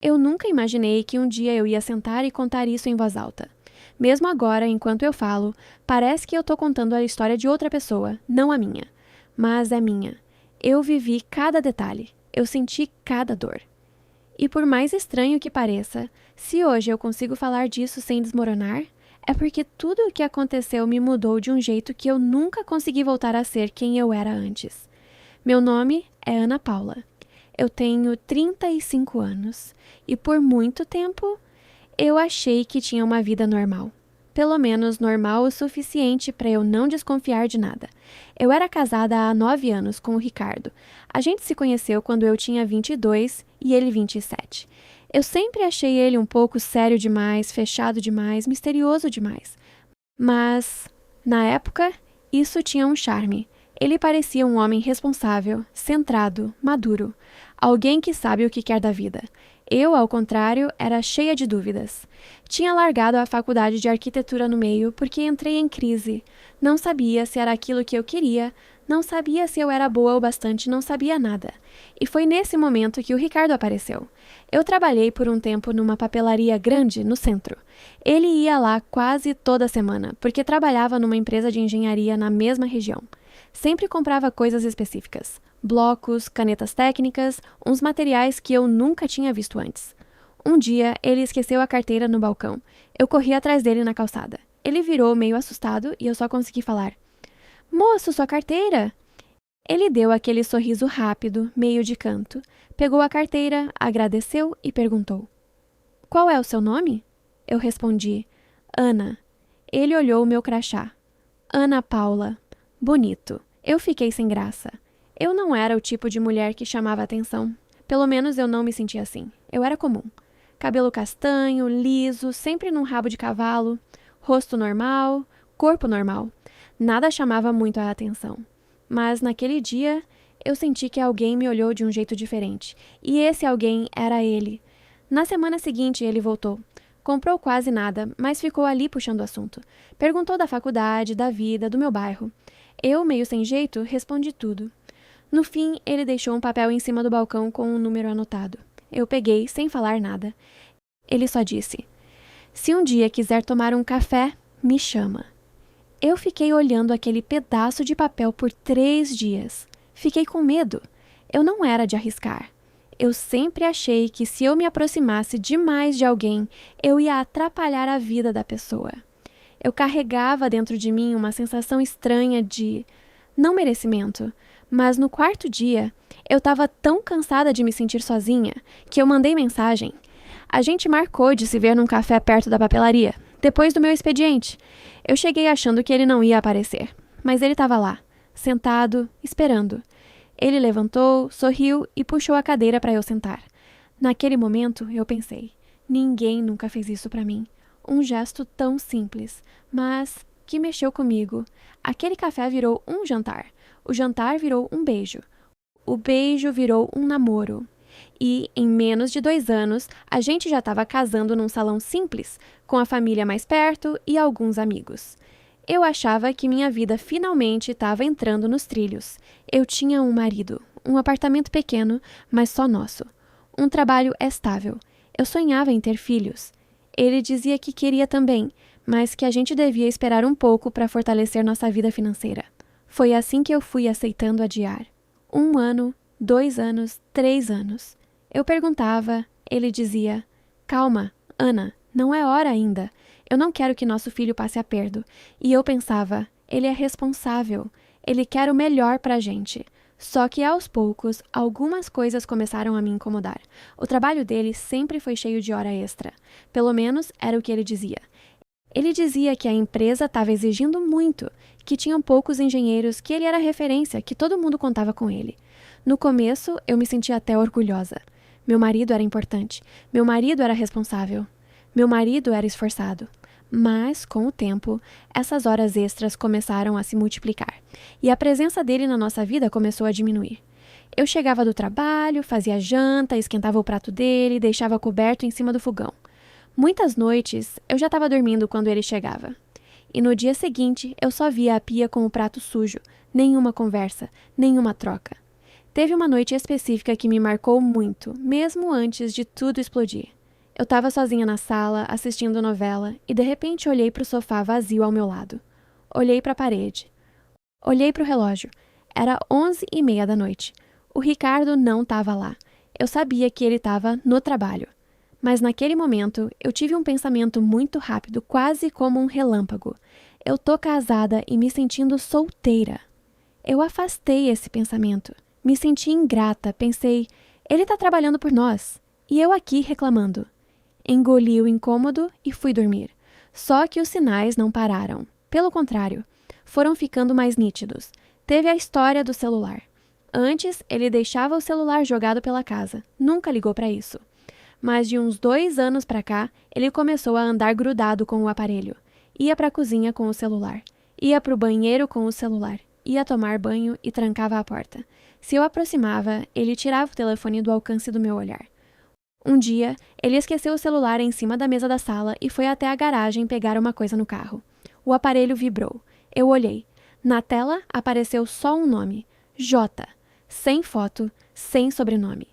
Eu nunca imaginei que um dia eu ia sentar e contar isso em voz alta. Mesmo agora, enquanto eu falo, parece que eu tô contando a história de outra pessoa, não a minha. Mas é minha. Eu vivi cada detalhe. Eu senti cada dor. E por mais estranho que pareça, se hoje eu consigo falar disso sem desmoronar, é porque tudo o que aconteceu me mudou de um jeito que eu nunca consegui voltar a ser quem eu era antes. Meu nome é Ana Paula. Eu tenho 35 anos e por muito tempo eu achei que tinha uma vida normal. Pelo menos normal o suficiente para eu não desconfiar de nada. Eu era casada há 9 anos com o Ricardo. A gente se conheceu quando eu tinha 22 e ele 27. Eu sempre achei ele um pouco sério demais, fechado demais, misterioso demais. Mas, na época, isso tinha um charme. Ele parecia um homem responsável, centrado, maduro. Alguém que sabe o que quer da vida. Eu, ao contrário, era cheia de dúvidas. Tinha largado a faculdade de arquitetura no meio porque entrei em crise. Não sabia se era aquilo que eu queria, não sabia se eu era boa o bastante, não sabia nada. E foi nesse momento que o Ricardo apareceu. Eu trabalhei por um tempo numa papelaria grande no centro. Ele ia lá quase toda semana, porque trabalhava numa empresa de engenharia na mesma região. Sempre comprava coisas específicas. Blocos, canetas técnicas, uns materiais que eu nunca tinha visto antes. Um dia, ele esqueceu a carteira no balcão. Eu corri atrás dele na calçada. Ele virou meio assustado e eu só consegui falar: "Moço, sua carteira!" Ele deu aquele sorriso rápido, meio de canto, pegou a carteira, agradeceu e perguntou: "Qual é o seu nome?" Eu respondi: "Ana." Ele olhou o meu crachá. "Ana Paula. Bonito." Eu fiquei sem graça. Eu não era o tipo de mulher que chamava atenção. Pelo menos eu não me sentia assim. Eu era comum. Cabelo castanho, liso, sempre num rabo de cavalo, rosto normal, corpo normal. Nada chamava muito a atenção. Mas naquele dia, eu senti que alguém me olhou de um jeito diferente. E esse alguém era ele. Na semana seguinte, ele voltou. Comprou quase nada, mas ficou ali puxando o assunto. Perguntou da faculdade, da vida, do meu bairro. Eu, meio sem jeito, respondi tudo. No fim, ele deixou um papel em cima do balcão com um número anotado. Eu peguei, sem falar nada. Ele só disse: "Se um dia quiser tomar um café, me chama." Eu fiquei olhando aquele pedaço de papel por 3 dias. Fiquei com medo. Eu não era de arriscar. Eu sempre achei que se eu me aproximasse demais de alguém, eu ia atrapalhar a vida da pessoa. Eu carregava dentro de mim uma sensação estranha de não merecimento, mas no 4º dia, eu estava tão cansada de me sentir sozinha que eu mandei mensagem. A gente marcou de se ver num café perto da papelaria, depois do meu expediente. Eu cheguei achando que ele não ia aparecer, mas ele estava lá, sentado, esperando. Ele levantou, sorriu e puxou a cadeira para eu sentar. Naquele momento, eu pensei: ninguém nunca fez isso para mim. Um gesto tão simples, mas que mexeu comigo. Aquele café virou um jantar. O jantar virou um beijo. O beijo virou um namoro. E, em menos de 2 anos, a gente já estava casando num salão simples, com a família mais perto e alguns amigos. Eu achava que minha vida finalmente estava entrando nos trilhos. Eu tinha um marido, um apartamento pequeno, mas só nosso. Um trabalho estável. Eu sonhava em ter filhos. Ele dizia que queria também, mas que a gente devia esperar um pouco para fortalecer nossa vida financeira. Foi assim que eu fui aceitando adiar. 1 ano, 2 anos, 3 anos. Eu perguntava, ele dizia: "Calma, Ana, não é hora ainda. Eu não quero que nosso filho passe aperto." E eu pensava: ele é responsável. Ele quer o melhor pra gente. Só que aos poucos, algumas coisas começaram a me incomodar. O trabalho dele sempre foi cheio de hora extra. Pelo menos era o que ele dizia. Ele dizia que a empresa estava exigindo muito, que tinham poucos engenheiros, que ele era referência, que todo mundo contava com ele. No começo, eu me sentia até orgulhosa. Meu marido era importante. Meu marido era responsável. Meu marido era esforçado. Mas, com o tempo, essas horas extras começaram a se multiplicar. E a presença dele na nossa vida começou a diminuir. Eu chegava do trabalho, fazia janta, esquentava o prato dele, deixava coberto em cima do fogão. Muitas noites, eu já estava dormindo quando ele chegava. E no dia seguinte, eu só via a pia com o prato sujo. Nenhuma conversa, nenhuma troca. Teve uma noite específica que me marcou muito, mesmo antes de tudo explodir. Eu estava sozinha na sala, assistindo novela, e de repente olhei para o sofá vazio ao meu lado. Olhei para a parede. Olhei para o relógio. Era 11h30 da noite. O Ricardo não estava lá. Eu sabia que ele estava no trabalho. Mas naquele momento, eu tive um pensamento muito rápido, quase como um relâmpago. Eu tô casada e me sentindo solteira. Eu afastei esse pensamento. Me senti ingrata, pensei, ele tá trabalhando por nós. E eu aqui reclamando. Engoli o incômodo e fui dormir. Só que os sinais não pararam. Pelo contrário, foram ficando mais nítidos. Teve a história do celular. Antes, ele deixava o celular jogado pela casa. Nunca ligou para isso. Mas de uns 2 anos para cá, ele começou a andar grudado com o aparelho. Ia para a cozinha com o celular. Ia para o banheiro com o celular. Ia tomar banho e trancava a porta. Se eu aproximava, ele tirava o telefone do alcance do meu olhar. Um dia, ele esqueceu o celular em cima da mesa da sala e foi até a garagem pegar uma coisa no carro. O aparelho vibrou. Eu olhei. Na tela apareceu só um nome. J. Sem foto, sem sobrenome.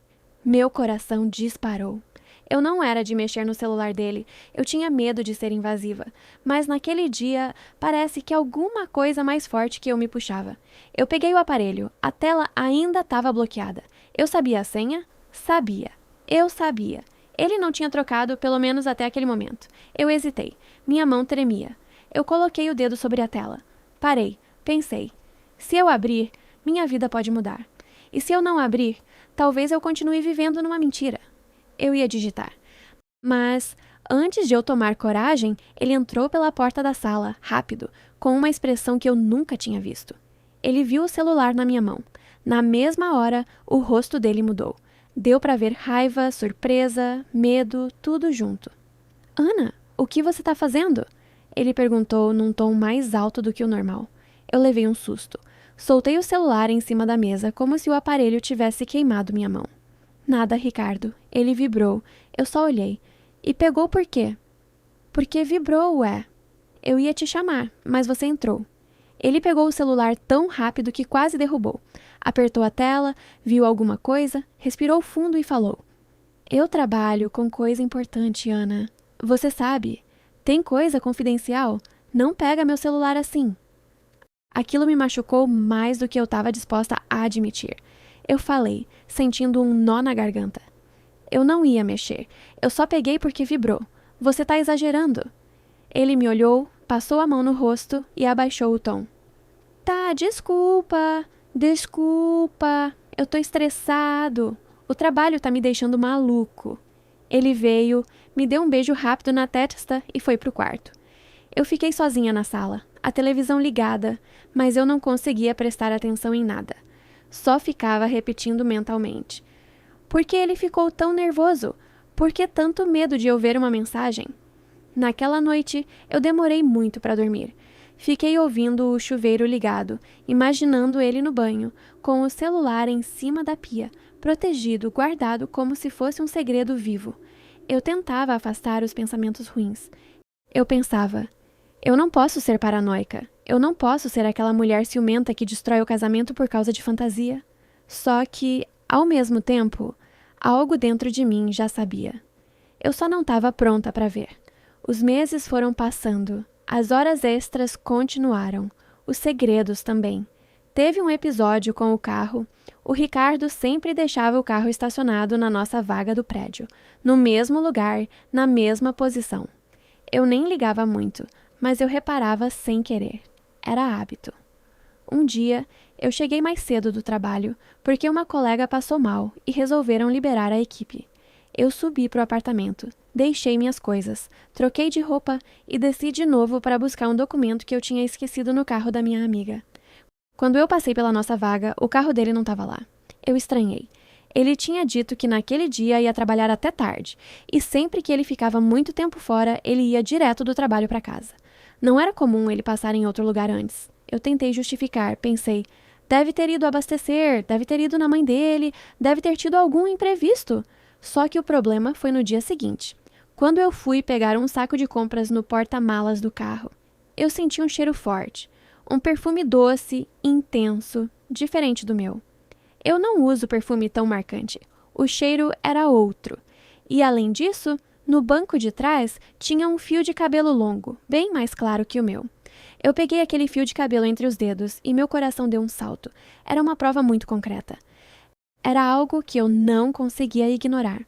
Meu coração disparou. Eu não era de mexer no celular dele, eu tinha medo de ser invasiva, mas naquele dia parece que alguma coisa mais forte que eu me puxava. Eu peguei o aparelho, a tela ainda estava bloqueada. Eu sabia a senha? Sabia. Eu sabia. Ele não tinha trocado, pelo menos até aquele momento. Eu hesitei. Minha mão tremia. Eu coloquei o dedo sobre a tela. Parei. Pensei. Se eu abrir, minha vida pode mudar. E se eu não abrir, talvez eu continue vivendo numa mentira. Eu ia digitar. Mas, antes de eu tomar coragem, ele entrou pela porta da sala, rápido, com uma expressão que eu nunca tinha visto. Ele viu o celular na minha mão. Na mesma hora, o rosto dele mudou. Deu para ver raiva, surpresa, medo, tudo junto. Ana, o que você está fazendo? Ele perguntou num tom mais alto do que o normal. Eu levei um susto. Soltei o celular em cima da mesa, como se o aparelho tivesse queimado minha mão. Nada, Ricardo. Ele vibrou. Eu só olhei. E pegou por quê? Porque vibrou, ué. Eu ia te chamar, mas você entrou. Ele pegou o celular tão rápido que quase derrubou. Apertou a tela, viu alguma coisa, respirou fundo e falou. Eu trabalho com coisa importante, Ana. Você sabe. Tem coisa confidencial? Não pega meu celular assim. Aquilo me machucou mais do que eu estava disposta a admitir. Eu falei, sentindo um nó na garganta. Eu não ia mexer. Eu só peguei porque vibrou. Você tá exagerando. Ele me olhou, passou a mão no rosto e abaixou o tom. Tá, desculpa. Eu tô estressado. O trabalho tá me deixando maluco. Ele veio, me deu um beijo rápido na testa e foi pro quarto. Eu fiquei sozinha na sala, a televisão ligada, mas eu não conseguia prestar atenção em nada. Só ficava repetindo mentalmente. Por que ele ficou tão nervoso? Por que tanto medo de eu ver uma mensagem? Naquela noite, eu demorei muito para dormir. Fiquei ouvindo o chuveiro ligado, imaginando ele no banho, com o celular em cima da pia, protegido, guardado como se fosse um segredo vivo. Eu tentava afastar os pensamentos ruins. Eu pensava, eu não posso ser paranoica. Eu não posso ser aquela mulher ciumenta que destrói o casamento por causa de fantasia. Só que, ao mesmo tempo, algo dentro de mim já sabia. Eu só não estava pronta para ver. Os meses foram passando. As horas extras continuaram. Os segredos também. Teve um episódio com o carro. O Ricardo sempre deixava o carro estacionado na nossa vaga do prédio, no mesmo lugar, na mesma posição. Eu nem ligava muito, mas eu reparava sem querer. Era hábito. Um dia, eu cheguei mais cedo do trabalho, porque uma colega passou mal e resolveram liberar a equipe. Eu subi para o apartamento, deixei minhas coisas, troquei de roupa e desci de novo para buscar um documento que eu tinha esquecido no carro da minha amiga. Quando eu passei pela nossa vaga, o carro dele não estava lá. Eu estranhei. Ele tinha dito que naquele dia ia trabalhar até tarde, e sempre que ele ficava muito tempo fora, ele ia direto do trabalho para casa. Não era comum ele passar em outro lugar antes. Eu tentei justificar, pensei, deve ter ido abastecer, deve ter ido na mãe dele, deve ter tido algum imprevisto. Só que o problema foi no dia seguinte. Quando eu fui pegar um saco de compras no porta-malas do carro, eu senti um cheiro forte, um perfume doce, intenso, diferente do meu. Eu não uso perfume tão marcante. O cheiro era outro. E, além disso, no banco de trás tinha um fio de cabelo longo, bem mais claro que o meu. Eu peguei aquele fio de cabelo entre os dedos e meu coração deu um salto. Era uma prova muito concreta. Era algo que eu não conseguia ignorar.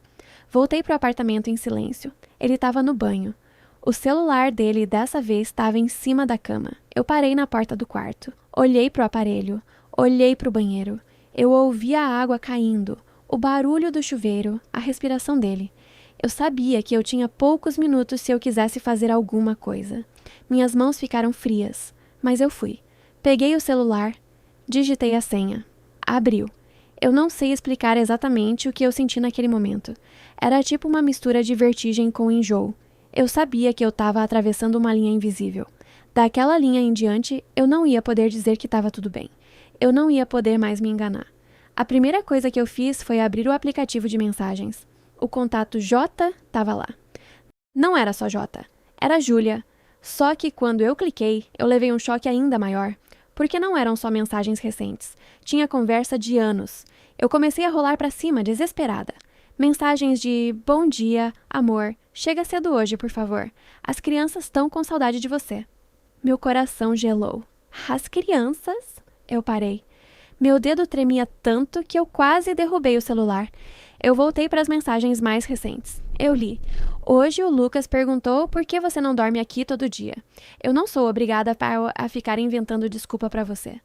Voltei para o apartamento em silêncio. Ele estava no banho. O celular dele dessa vez estava em cima da cama. Eu parei na porta do quarto. Olhei para o aparelho. Olhei para o banheiro. Eu ouvi a água caindo, o barulho do chuveiro, a respiração dele. Eu sabia que eu tinha poucos minutos se eu quisesse fazer alguma coisa. Minhas mãos ficaram frias, mas eu fui. Peguei o celular, digitei a senha. Abriu. Eu não sei explicar exatamente o que eu senti naquele momento. Era tipo uma mistura de vertigem com enjoo. Eu sabia que eu estava atravessando uma linha invisível. Daquela linha em diante, eu não ia poder dizer que estava tudo bem. Eu não ia poder mais me enganar. A primeira coisa que eu fiz foi abrir o aplicativo de mensagens. O contato J estava lá. Não era só J, era Júlia. Só que quando eu cliquei, eu levei um choque ainda maior. Porque não eram só mensagens recentes. Tinha conversa de anos. Eu comecei a rolar para cima, desesperada. Mensagens de bom dia, amor, chega cedo hoje, por favor. As crianças estão com saudade de você. Meu coração gelou. As crianças? Eu parei. Meu dedo tremia tanto que eu quase derrubei o celular. Eu voltei para as mensagens mais recentes. Eu li. Hoje o Lucas perguntou por que você não dorme aqui todo dia. Eu não sou obrigada a ficar inventando desculpa para você.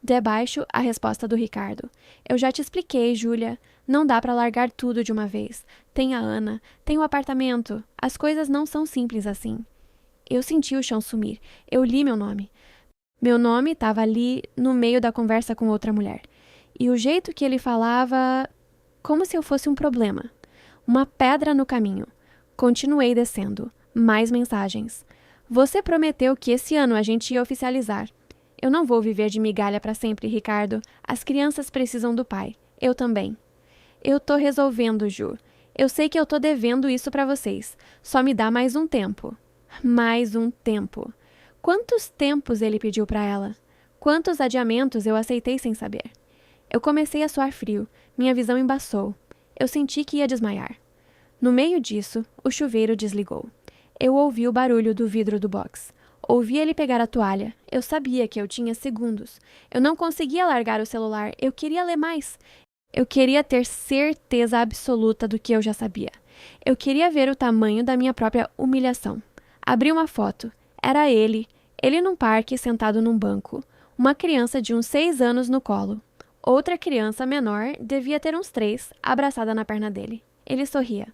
Debaixo, a resposta do Ricardo. Eu já te expliquei, Júlia. Não dá para largar tudo de uma vez. Tem a Ana, tem o apartamento. As coisas não são simples assim. Eu senti o chão sumir. Eu li meu nome. Meu nome estava ali no meio da conversa com outra mulher. E o jeito que ele falava, como se eu fosse um problema. Uma pedra no caminho. Continuei descendo. Mais mensagens. Você prometeu que esse ano a gente ia oficializar. Eu não vou viver de migalha para sempre, Ricardo. As crianças precisam do pai. Eu também. Eu tô resolvendo, Ju. Eu sei que eu tô devendo isso para vocês. Só me dá mais um tempo. Mais um tempo. Quantos tempos ele pediu para ela? Quantos adiamentos eu aceitei sem saber? Eu comecei a suar frio. Minha visão embaçou. Eu senti que ia desmaiar. No meio disso, o chuveiro desligou. Eu ouvi o barulho do vidro do box. Ouvi ele pegar a toalha. Eu sabia que eu tinha segundos. Eu não conseguia largar o celular. Eu queria ler mais. Eu queria ter certeza absoluta do que eu já sabia. Eu queria ver o tamanho da minha própria humilhação. Abri uma foto. Era ele num parque sentado num banco. Uma criança de uns 6 anos no colo. Outra criança menor, devia ter uns 3, abraçada na perna dele. Ele sorria.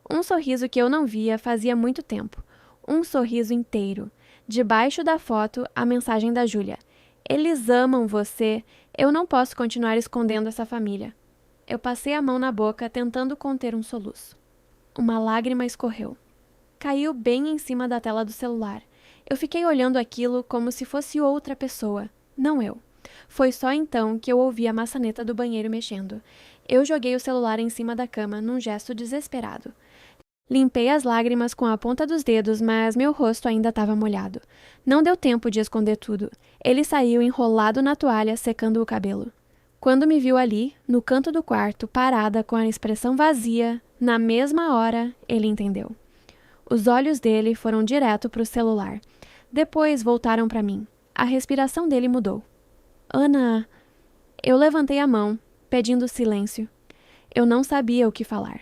Um sorriso que eu não via fazia muito tempo. Um sorriso inteiro. Debaixo da foto, a mensagem da Júlia. Eles amam você. Eu não posso continuar escondendo essa família. Eu passei a mão na boca, tentando conter um soluço. Uma lágrima escorreu. Caiu bem em cima da tela do celular. Eu fiquei olhando aquilo como se fosse outra pessoa, não eu. Foi só então que eu ouvi a maçaneta do banheiro mexendo. Eu joguei o celular em cima da cama num gesto desesperado. Limpei as lágrimas com a ponta dos dedos, mas meu rosto ainda estava molhado. Não deu tempo de esconder tudo. Ele saiu enrolado na toalha, secando o cabelo. Quando me viu ali, no canto do quarto, parada com a expressão vazia, na mesma hora, ele entendeu. Os olhos dele foram direto para o celular. Depois voltaram para mim. A respiração dele mudou. Ana... Eu levantei a mão, pedindo silêncio. Eu não sabia o que falar.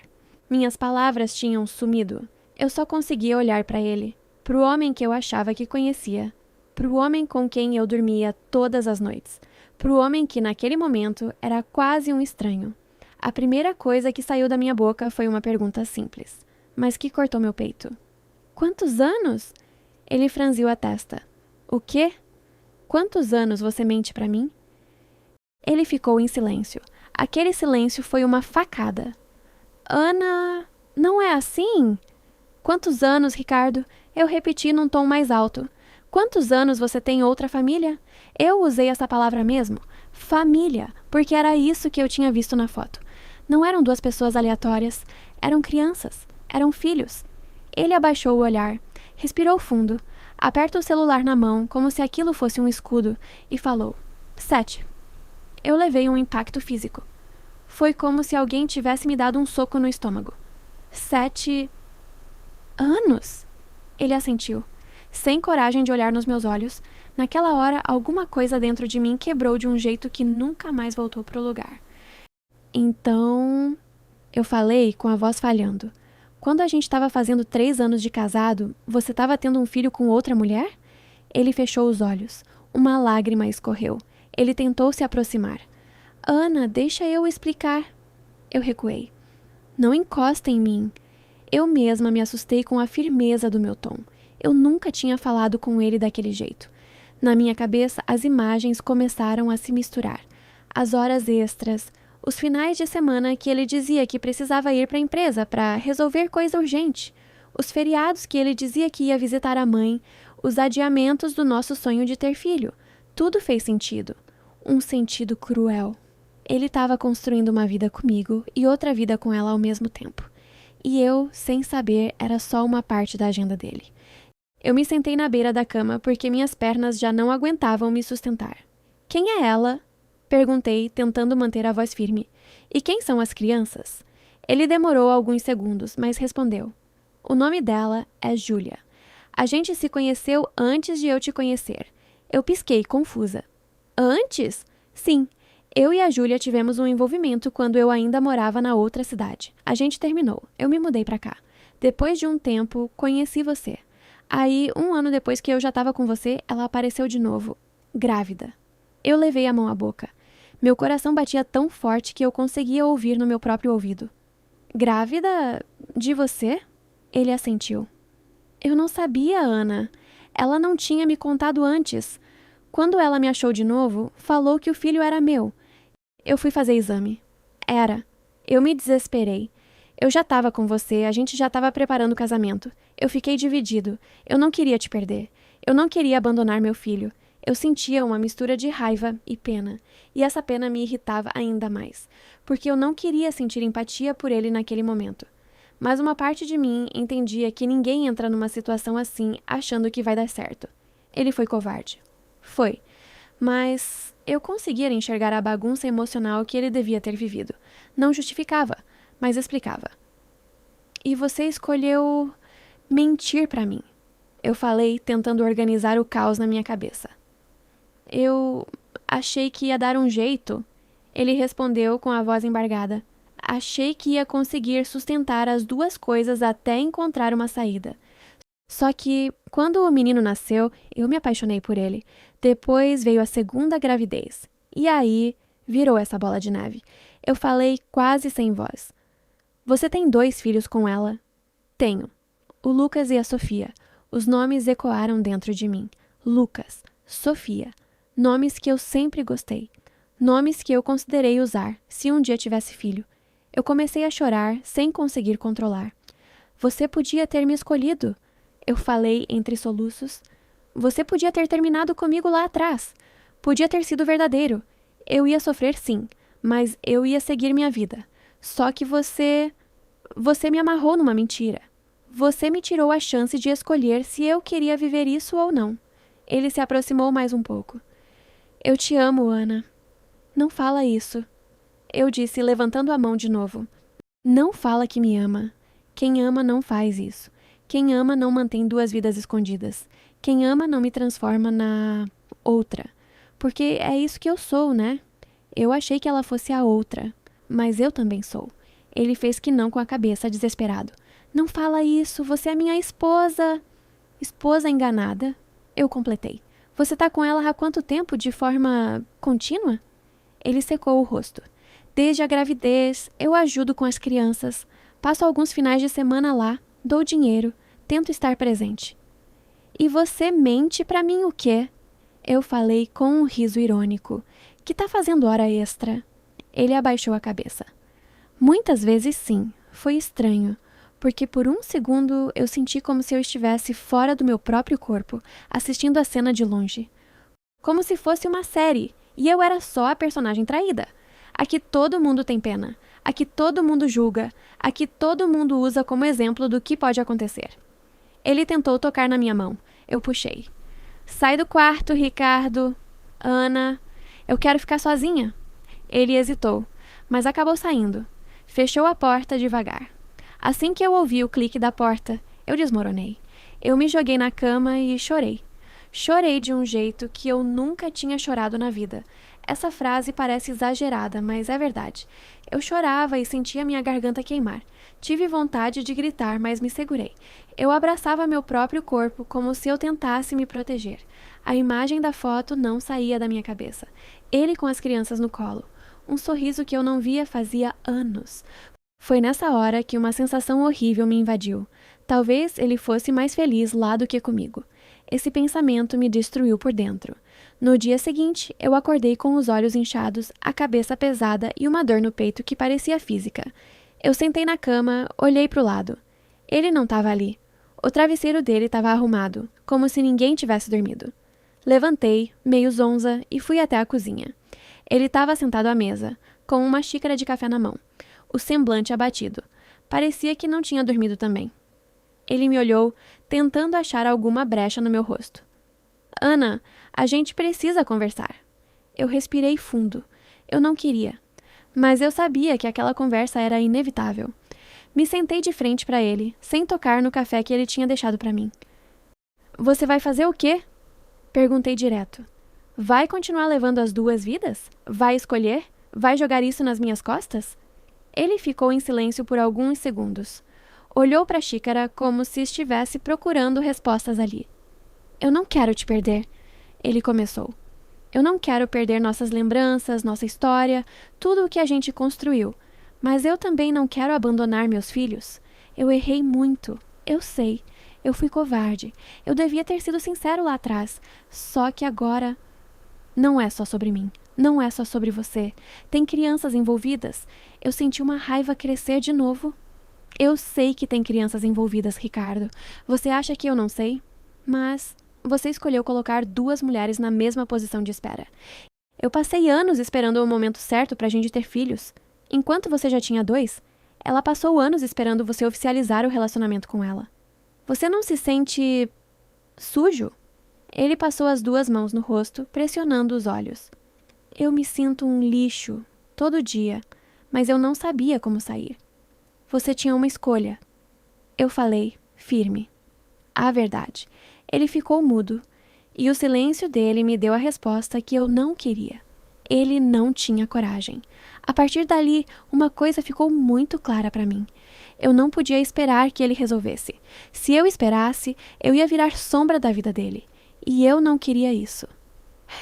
Minhas palavras tinham sumido. Eu só conseguia olhar para ele, para o homem que eu achava que conhecia, para o homem com quem eu dormia todas as noites, para o homem que naquele momento era quase um estranho. A primeira coisa que saiu da minha boca foi uma pergunta simples, mas que cortou meu peito. Quantos anos? Ele franziu a testa. O quê? Quantos anos você mente para mim? Ele ficou em silêncio. Aquele silêncio foi uma facada. Ana, não é assim? Quantos anos, Ricardo? Eu repeti num tom mais alto. Quantos anos você tem outra família? Eu usei essa palavra mesmo. Família, porque era isso que eu tinha visto na foto. Não eram duas pessoas aleatórias. Eram crianças. Eram filhos. Ele abaixou o olhar. Respirou fundo. Aperta o celular na mão, como se aquilo fosse um escudo, e falou: 7. Eu levei um impacto físico. Foi como se alguém tivesse me dado um soco no estômago. 7 anos? Ele assentiu, sem coragem de olhar nos meus olhos. Naquela hora, alguma coisa dentro de mim quebrou de um jeito que nunca mais voltou pro lugar. Então, eu falei com a voz falhando. Quando a gente estava fazendo 3 anos de casado, você estava tendo um filho com outra mulher? Ele fechou os olhos. Uma lágrima escorreu. Ele tentou se aproximar. Ana, deixa eu explicar. Eu recuei. Não encosta em mim. Eu mesma me assustei com a firmeza do meu tom. Eu nunca tinha falado com ele daquele jeito. Na minha cabeça, as imagens começaram a se misturar. As horas extras, os finais de semana que ele dizia que precisava ir para a empresa para resolver coisa urgente, os feriados que ele dizia que ia visitar a mãe, os adiamentos do nosso sonho de ter filho. Tudo fez sentido. Um sentido cruel. Ele estava construindo uma vida comigo e outra vida com ela ao mesmo tempo. E eu, sem saber, era só uma parte da agenda dele. Eu me sentei na beira da cama porque minhas pernas já não aguentavam me sustentar. Quem é ela? Perguntei, tentando manter a voz firme. E quem são as crianças? Ele demorou alguns segundos, mas respondeu. O nome dela é Júlia. A gente se conheceu antes de eu te conhecer. Eu pisquei, confusa. Antes? Sim. Eu e a Júlia tivemos um envolvimento quando eu ainda morava na outra cidade. A gente terminou. Eu me mudei pra cá. Depois de um tempo, conheci você. Aí, 1 ano depois que eu já estava com você, ela apareceu de novo, grávida. Eu levei a mão à boca. Meu coração batia tão forte que eu conseguia ouvir no meu próprio ouvido. Grávida de você? Ele assentiu. Eu não sabia, Ana. Ela não tinha me contado antes. Quando ela me achou de novo, falou que o filho era meu. Eu fui fazer exame. Era. Eu me desesperei. Eu já estava com você, a gente já estava preparando o casamento. Eu fiquei dividido. Eu não queria te perder. Eu não queria abandonar meu filho. Eu sentia uma mistura de raiva e pena. E essa pena me irritava ainda mais, porque eu não queria sentir empatia por ele naquele momento. Mas uma parte de mim entendia que ninguém entra numa situação assim achando que vai dar certo. Ele foi covarde. Foi. Mas eu conseguia enxergar a bagunça emocional que ele devia ter vivido. Não justificava, mas explicava. E você escolheu mentir pra mim. Eu falei, tentando organizar o caos na minha cabeça. Eu achei que ia dar um jeito. Ele respondeu com a voz embargada. Achei que ia conseguir sustentar as duas coisas até encontrar uma saída. Só que, quando o menino nasceu, eu me apaixonei por ele. Depois veio a segunda gravidez. E aí, virou essa bola de neve. Eu falei quase sem voz. Você tem 2 filhos com ela? Tenho. O Lucas e a Sofia. Os nomes ecoaram dentro de mim. Lucas, Sofia. Nomes que eu sempre gostei. Nomes que eu considerei usar, se um dia tivesse filho. Eu comecei a chorar, sem conseguir controlar. Você podia ter me escolhido. Eu falei entre soluços. Você podia ter terminado comigo lá atrás. Podia ter sido verdadeiro. Eu ia sofrer sim, mas eu ia seguir minha vida. Só que você me amarrou numa mentira. Você me tirou a chance de escolher se eu queria viver isso ou não. Ele se aproximou mais um pouco. Eu te amo, Ana. Não fala isso. Eu disse, levantando a mão de novo. Não fala que me ama. Quem ama não faz isso. Quem ama não mantém 2 vidas escondidas. Quem ama não me transforma na outra. Porque é isso que eu sou, né? Eu achei que ela fosse a outra. Mas eu também sou. Ele fez que não com a cabeça, desesperado. Não fala isso, você é minha esposa. Esposa enganada? Eu completei. Você tá com ela há quanto tempo, de forma contínua? Ele secou o rosto. Desde a gravidez, eu ajudo com as crianças. Passo alguns finais de semana lá, dou dinheiro, tento estar presente. E você mente pra mim o quê? Eu falei com um riso irônico. Que tá fazendo hora extra? Ele abaixou a cabeça. Muitas vezes sim, foi estranho, porque por um segundo eu senti como se eu estivesse fora do meu próprio corpo, assistindo a cena de longe. Como se fosse uma série, e eu era só a personagem traída. Aqui todo mundo tem pena, aqui todo mundo julga, aqui todo mundo usa como exemplo do que pode acontecer. Ele tentou tocar na minha mão, eu puxei. Sai do quarto, Ricardo. Ana, eu quero ficar sozinha. Ele hesitou. mas acabou saindo. Fechou a porta devagar. Assim que eu ouvi o clique da porta, eu desmoronei. Eu me joguei na cama e chorei. Chorei de um jeito que eu nunca tinha chorado na vida. Essa frase parece exagerada, mas é verdade. Eu chorava e sentia minha garganta queimar. Tive vontade de gritar, mas me segurei. Eu abraçava meu próprio corpo como se eu tentasse me proteger. A imagem da foto não saía da minha cabeça. Ele com as crianças no colo. Um sorriso que eu não via fazia anos. Foi nessa hora que uma sensação horrível me invadiu. Talvez ele fosse mais feliz lá do que comigo. Esse pensamento me destruiu por dentro. No dia seguinte, eu acordei com os olhos inchados, a cabeça pesada e uma dor no peito que parecia física. Eu sentei na cama, olhei para o lado. Ele não estava ali. O travesseiro dele estava arrumado, como se ninguém tivesse dormido. Levantei, meio zonza, e fui até a cozinha. Ele estava sentado à mesa, com uma xícara de café na mão, o semblante abatido. Parecia que não tinha dormido também. Ele me olhou, tentando achar alguma brecha no meu rosto. Ana, a gente precisa conversar. Eu respirei fundo. Eu não queria. Mas eu sabia que aquela conversa era inevitável. Me sentei de frente para ele, sem tocar no café que ele tinha deixado para mim. Você vai fazer o quê? Perguntei direto. Vai continuar levando as duas vidas? Vai escolher? Vai jogar isso nas minhas costas? Ele ficou em silêncio por alguns segundos. Olhou para a xícara como se estivesse procurando respostas ali. Eu não quero te perder, ele começou. Eu não quero perder nossas lembranças, nossa história, tudo o que a gente construiu. Mas eu também não quero abandonar meus filhos. Eu errei muito, eu sei. Eu fui covarde. Eu devia ter sido sincero lá atrás. Só que agora... Não é só sobre mim. Não é só sobre você. Tem crianças envolvidas. Eu senti uma raiva crescer de novo. Eu sei que tem crianças envolvidas, Ricardo. Você acha que eu não sei? Mas você escolheu colocar duas mulheres na mesma posição de espera. Eu passei anos esperando o momento certo pra gente ter filhos. Enquanto você já tinha dois, ela passou anos esperando você oficializar o relacionamento com ela. Você não se sente... sujo? Ele passou as duas mãos no rosto, pressionando os olhos. Eu me sinto um lixo, todo dia, mas eu não sabia como sair. Você tinha uma escolha. Eu falei, firme. A verdade. Ele ficou mudo, e o silêncio dele me deu a resposta que eu não queria. Ele não tinha coragem. A partir dali, uma coisa ficou muito clara para mim. Eu não podia esperar que ele resolvesse. Se eu esperasse, eu ia virar sombra da vida dele. E eu não queria isso.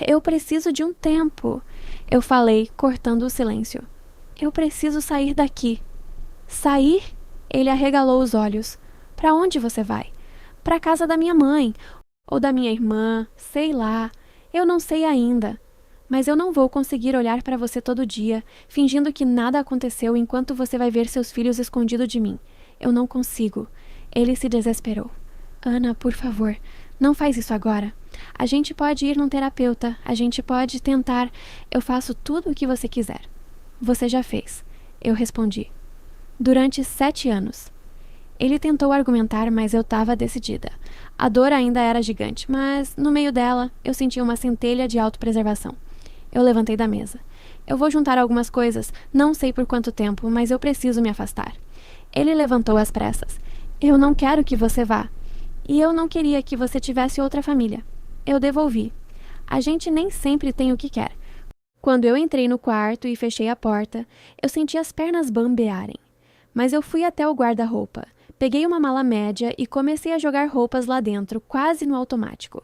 Eu preciso de um tempo, eu falei, cortando o silêncio. Eu preciso sair daqui. Sair? Ele arregalou os olhos. Para onde você vai? Para a casa da minha mãe, ou da minha irmã, sei lá. Eu não sei ainda. Mas eu não vou conseguir olhar para você todo dia, fingindo que nada aconteceu enquanto você vai ver seus filhos escondidos de mim. Eu não consigo. Ele se desesperou. Ana, por favor, não faz isso agora. A gente pode ir num terapeuta, a gente pode tentar. Eu faço tudo o que você quiser. Você já fez. Eu respondi. Durante 7 anos. Ele tentou argumentar, mas eu estava decidida. A dor ainda era gigante, mas no meio dela eu sentia uma centelha de autopreservação. Eu levantei da mesa. Eu vou juntar algumas coisas, não sei por quanto tempo, mas eu preciso me afastar. Ele levantou às pressas. Eu não quero que você vá. E eu não queria que você tivesse outra família. Eu devolvi. A gente nem sempre tem o que quer. Quando eu entrei no quarto e fechei a porta, eu senti as pernas bambearem. Mas eu fui até o guarda-roupa. Peguei uma mala média e comecei a jogar roupas lá dentro, quase no automático.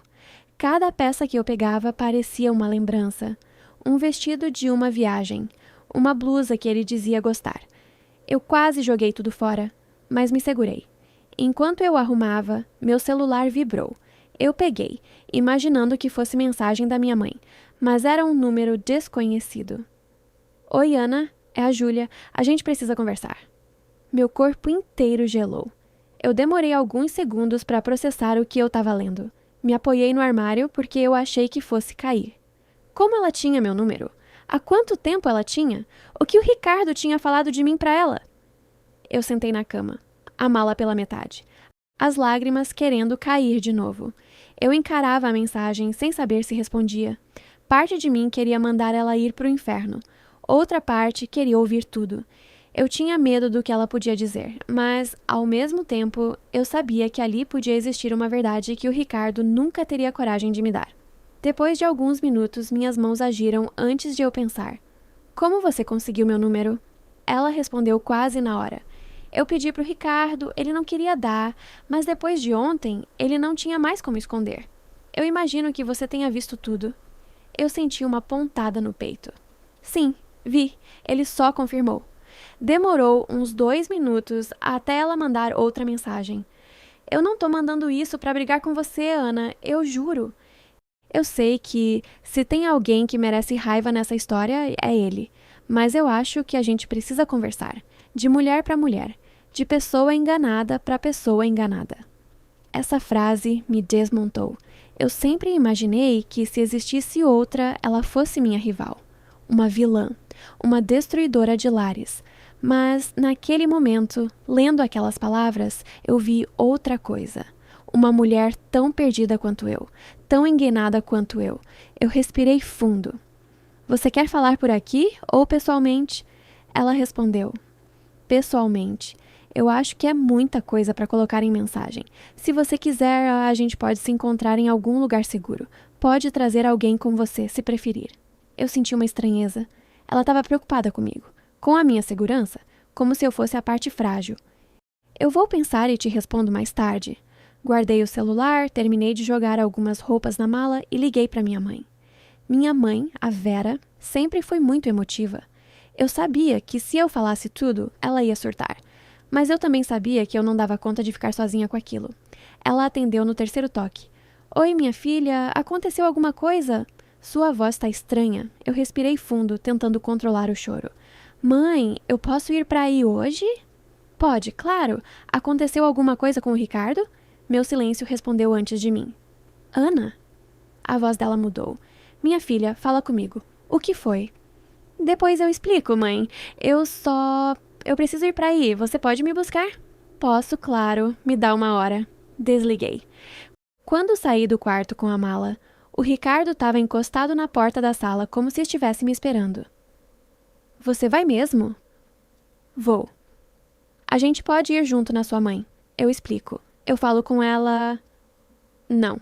Cada peça que eu pegava parecia uma lembrança. Um vestido de uma viagem. Uma blusa que ele dizia gostar. Eu quase joguei tudo fora, mas me segurei. Enquanto eu arrumava, meu celular vibrou. Eu peguei, imaginando que fosse mensagem da minha mãe, mas era um número desconhecido. Oi, Ana, é a Júlia. A gente precisa conversar. Meu corpo inteiro gelou. Eu demorei alguns segundos para processar o que eu estava lendo. Me apoiei no armário porque eu achei que fosse cair. Como ela tinha meu número? Há quanto tempo ela tinha? O que o Ricardo tinha falado de mim para ela? Eu sentei na cama, a mala pela metade, as lágrimas querendo cair de novo. Eu encarava a mensagem sem saber se respondia. Parte de mim queria mandar ela ir para o inferno. Outra parte queria ouvir tudo. Eu tinha medo do que ela podia dizer, mas, ao mesmo tempo, eu sabia que ali podia existir uma verdade que o Ricardo nunca teria coragem de me dar. Depois de alguns minutos, minhas mãos agiram antes de eu pensar. Como você conseguiu meu número? Ela respondeu quase na hora. Eu pedi para o Ricardo, ele não queria dar, mas depois de ontem, ele não tinha mais como esconder. Eu imagino que você tenha visto tudo. Eu senti uma pontada no peito. Sim, vi. Ele só confirmou. Demorou uns 2 minutos até ela mandar outra mensagem. Eu não tô mandando isso para brigar com você, Ana, eu juro. Eu sei que se tem alguém que merece raiva nessa história, é ele. Mas eu acho que a gente precisa conversar. De mulher para mulher. De pessoa enganada para pessoa enganada. Essa frase me desmontou. Eu sempre imaginei que se existisse outra, ela fosse minha rival. Uma vilã. Uma destruidora de lares. Mas, naquele momento, lendo aquelas palavras, eu vi outra coisa. Uma mulher tão perdida quanto eu, tão enganada quanto eu. Eu respirei fundo. Você quer falar por aqui ou pessoalmente? Ela respondeu. Pessoalmente. Eu acho que é muita coisa para colocar em mensagem. Se você quiser, a gente pode se encontrar em algum lugar seguro. Pode trazer alguém com você, se preferir. Eu senti uma estranheza. Ela estava preocupada comigo. Com a minha segurança, como se eu fosse a parte frágil. Eu vou pensar e te respondo mais tarde. Guardei o celular, terminei de jogar algumas roupas na mala e liguei para minha mãe. Minha mãe, a Vera, sempre foi muito emotiva. Eu sabia que se eu falasse tudo, ela ia surtar. Mas eu também sabia que eu não dava conta de ficar sozinha com aquilo. Ela atendeu no terceiro toque. Oi, minha filha, aconteceu alguma coisa? Sua voz está estranha. Eu respirei fundo, tentando controlar o choro. Mãe, eu posso ir para aí hoje? Pode, claro. Aconteceu alguma coisa com o Ricardo? Meu silêncio respondeu antes de mim. Ana? A voz dela mudou. Minha filha, fala comigo. O que foi? Depois eu explico, mãe. Eu preciso ir para aí. Você pode me buscar? Posso, claro. Me dá uma hora. Desliguei. Quando saí do quarto com a mala, o Ricardo estava encostado na porta da sala como se estivesse me esperando. Você vai mesmo? Vou. A gente pode ir junto na sua mãe. Eu explico. Eu falo com ela... Não.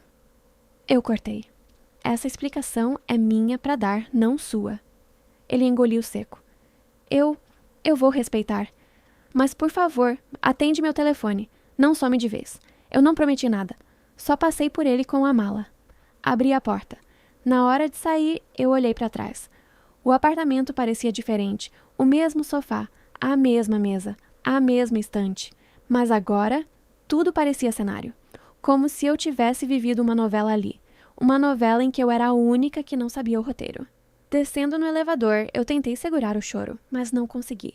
Eu cortei. Essa explicação é minha para dar, não sua. Ele engoliu seco. Eu vou respeitar. Mas, por favor, atende meu telefone. Não some de vez. Eu não prometi nada. Só passei por ele com a mala. Abri a porta. Na hora de sair, eu olhei para trás. O apartamento parecia diferente. O mesmo sofá, a mesma mesa, a mesma estante. Mas agora, tudo parecia cenário. Como se eu tivesse vivido uma novela ali. Uma novela em que eu era a única que não sabia o roteiro. Descendo no elevador, eu tentei segurar o choro, mas não consegui.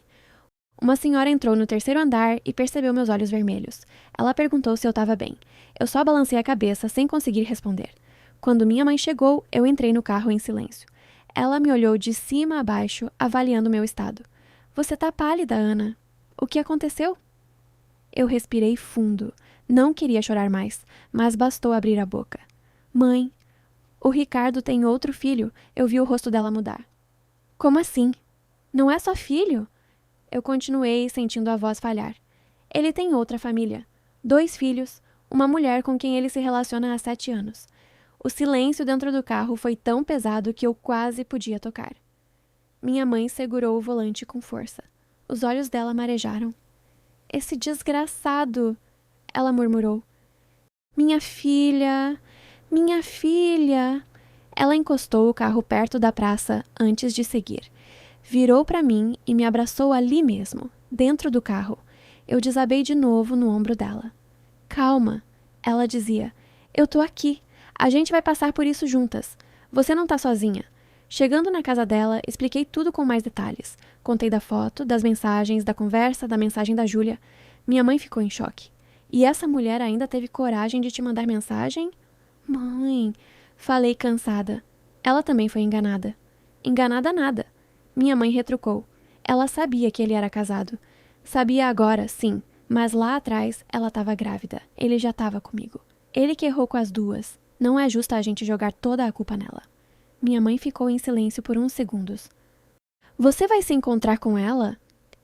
Uma senhora entrou no terceiro andar e percebeu meus olhos vermelhos. Ela perguntou se eu estava bem. Eu só balancei a cabeça sem conseguir responder. Quando minha mãe chegou, eu entrei no carro em silêncio. Ela me olhou de cima a baixo, avaliando meu estado. Você tá pálida, Ana. O que aconteceu? Eu respirei fundo. Não queria chorar mais, mas bastou abrir a boca. Mãe, o Ricardo tem outro filho. Eu vi o rosto dela mudar. Como assim? Não é só filho? Eu continuei, sentindo a voz falhar. Ele tem outra família. 2 filhos, uma mulher com quem ele se relaciona há 7 anos. O silêncio dentro do carro foi tão pesado que eu quase podia tocar. Minha mãe segurou o volante com força. Os olhos dela marejaram. Esse desgraçado! Ela murmurou. Minha filha! Minha filha! Ela encostou o carro perto da praça antes de seguir. Virou para mim e me abraçou ali mesmo, dentro do carro. Eu desabei de novo no ombro dela. Calma, ela dizia. Eu tô aqui. A gente vai passar por isso juntas. Você não tá sozinha. Chegando na casa dela, expliquei tudo com mais detalhes. Contei da foto, das mensagens, da conversa, da mensagem da Júlia. Minha mãe ficou em choque. E essa mulher ainda teve coragem de te mandar mensagem? Mãe, falei cansada. Ela também foi enganada. Enganada nada. Minha mãe retrucou. Ela sabia que ele era casado. Sabia agora, sim, mas lá atrás ela estava grávida. Ele já estava comigo. Ele que errou com as 2. Não é justo a gente jogar toda a culpa nela. Minha mãe ficou em silêncio por uns segundos. Você vai se encontrar com ela?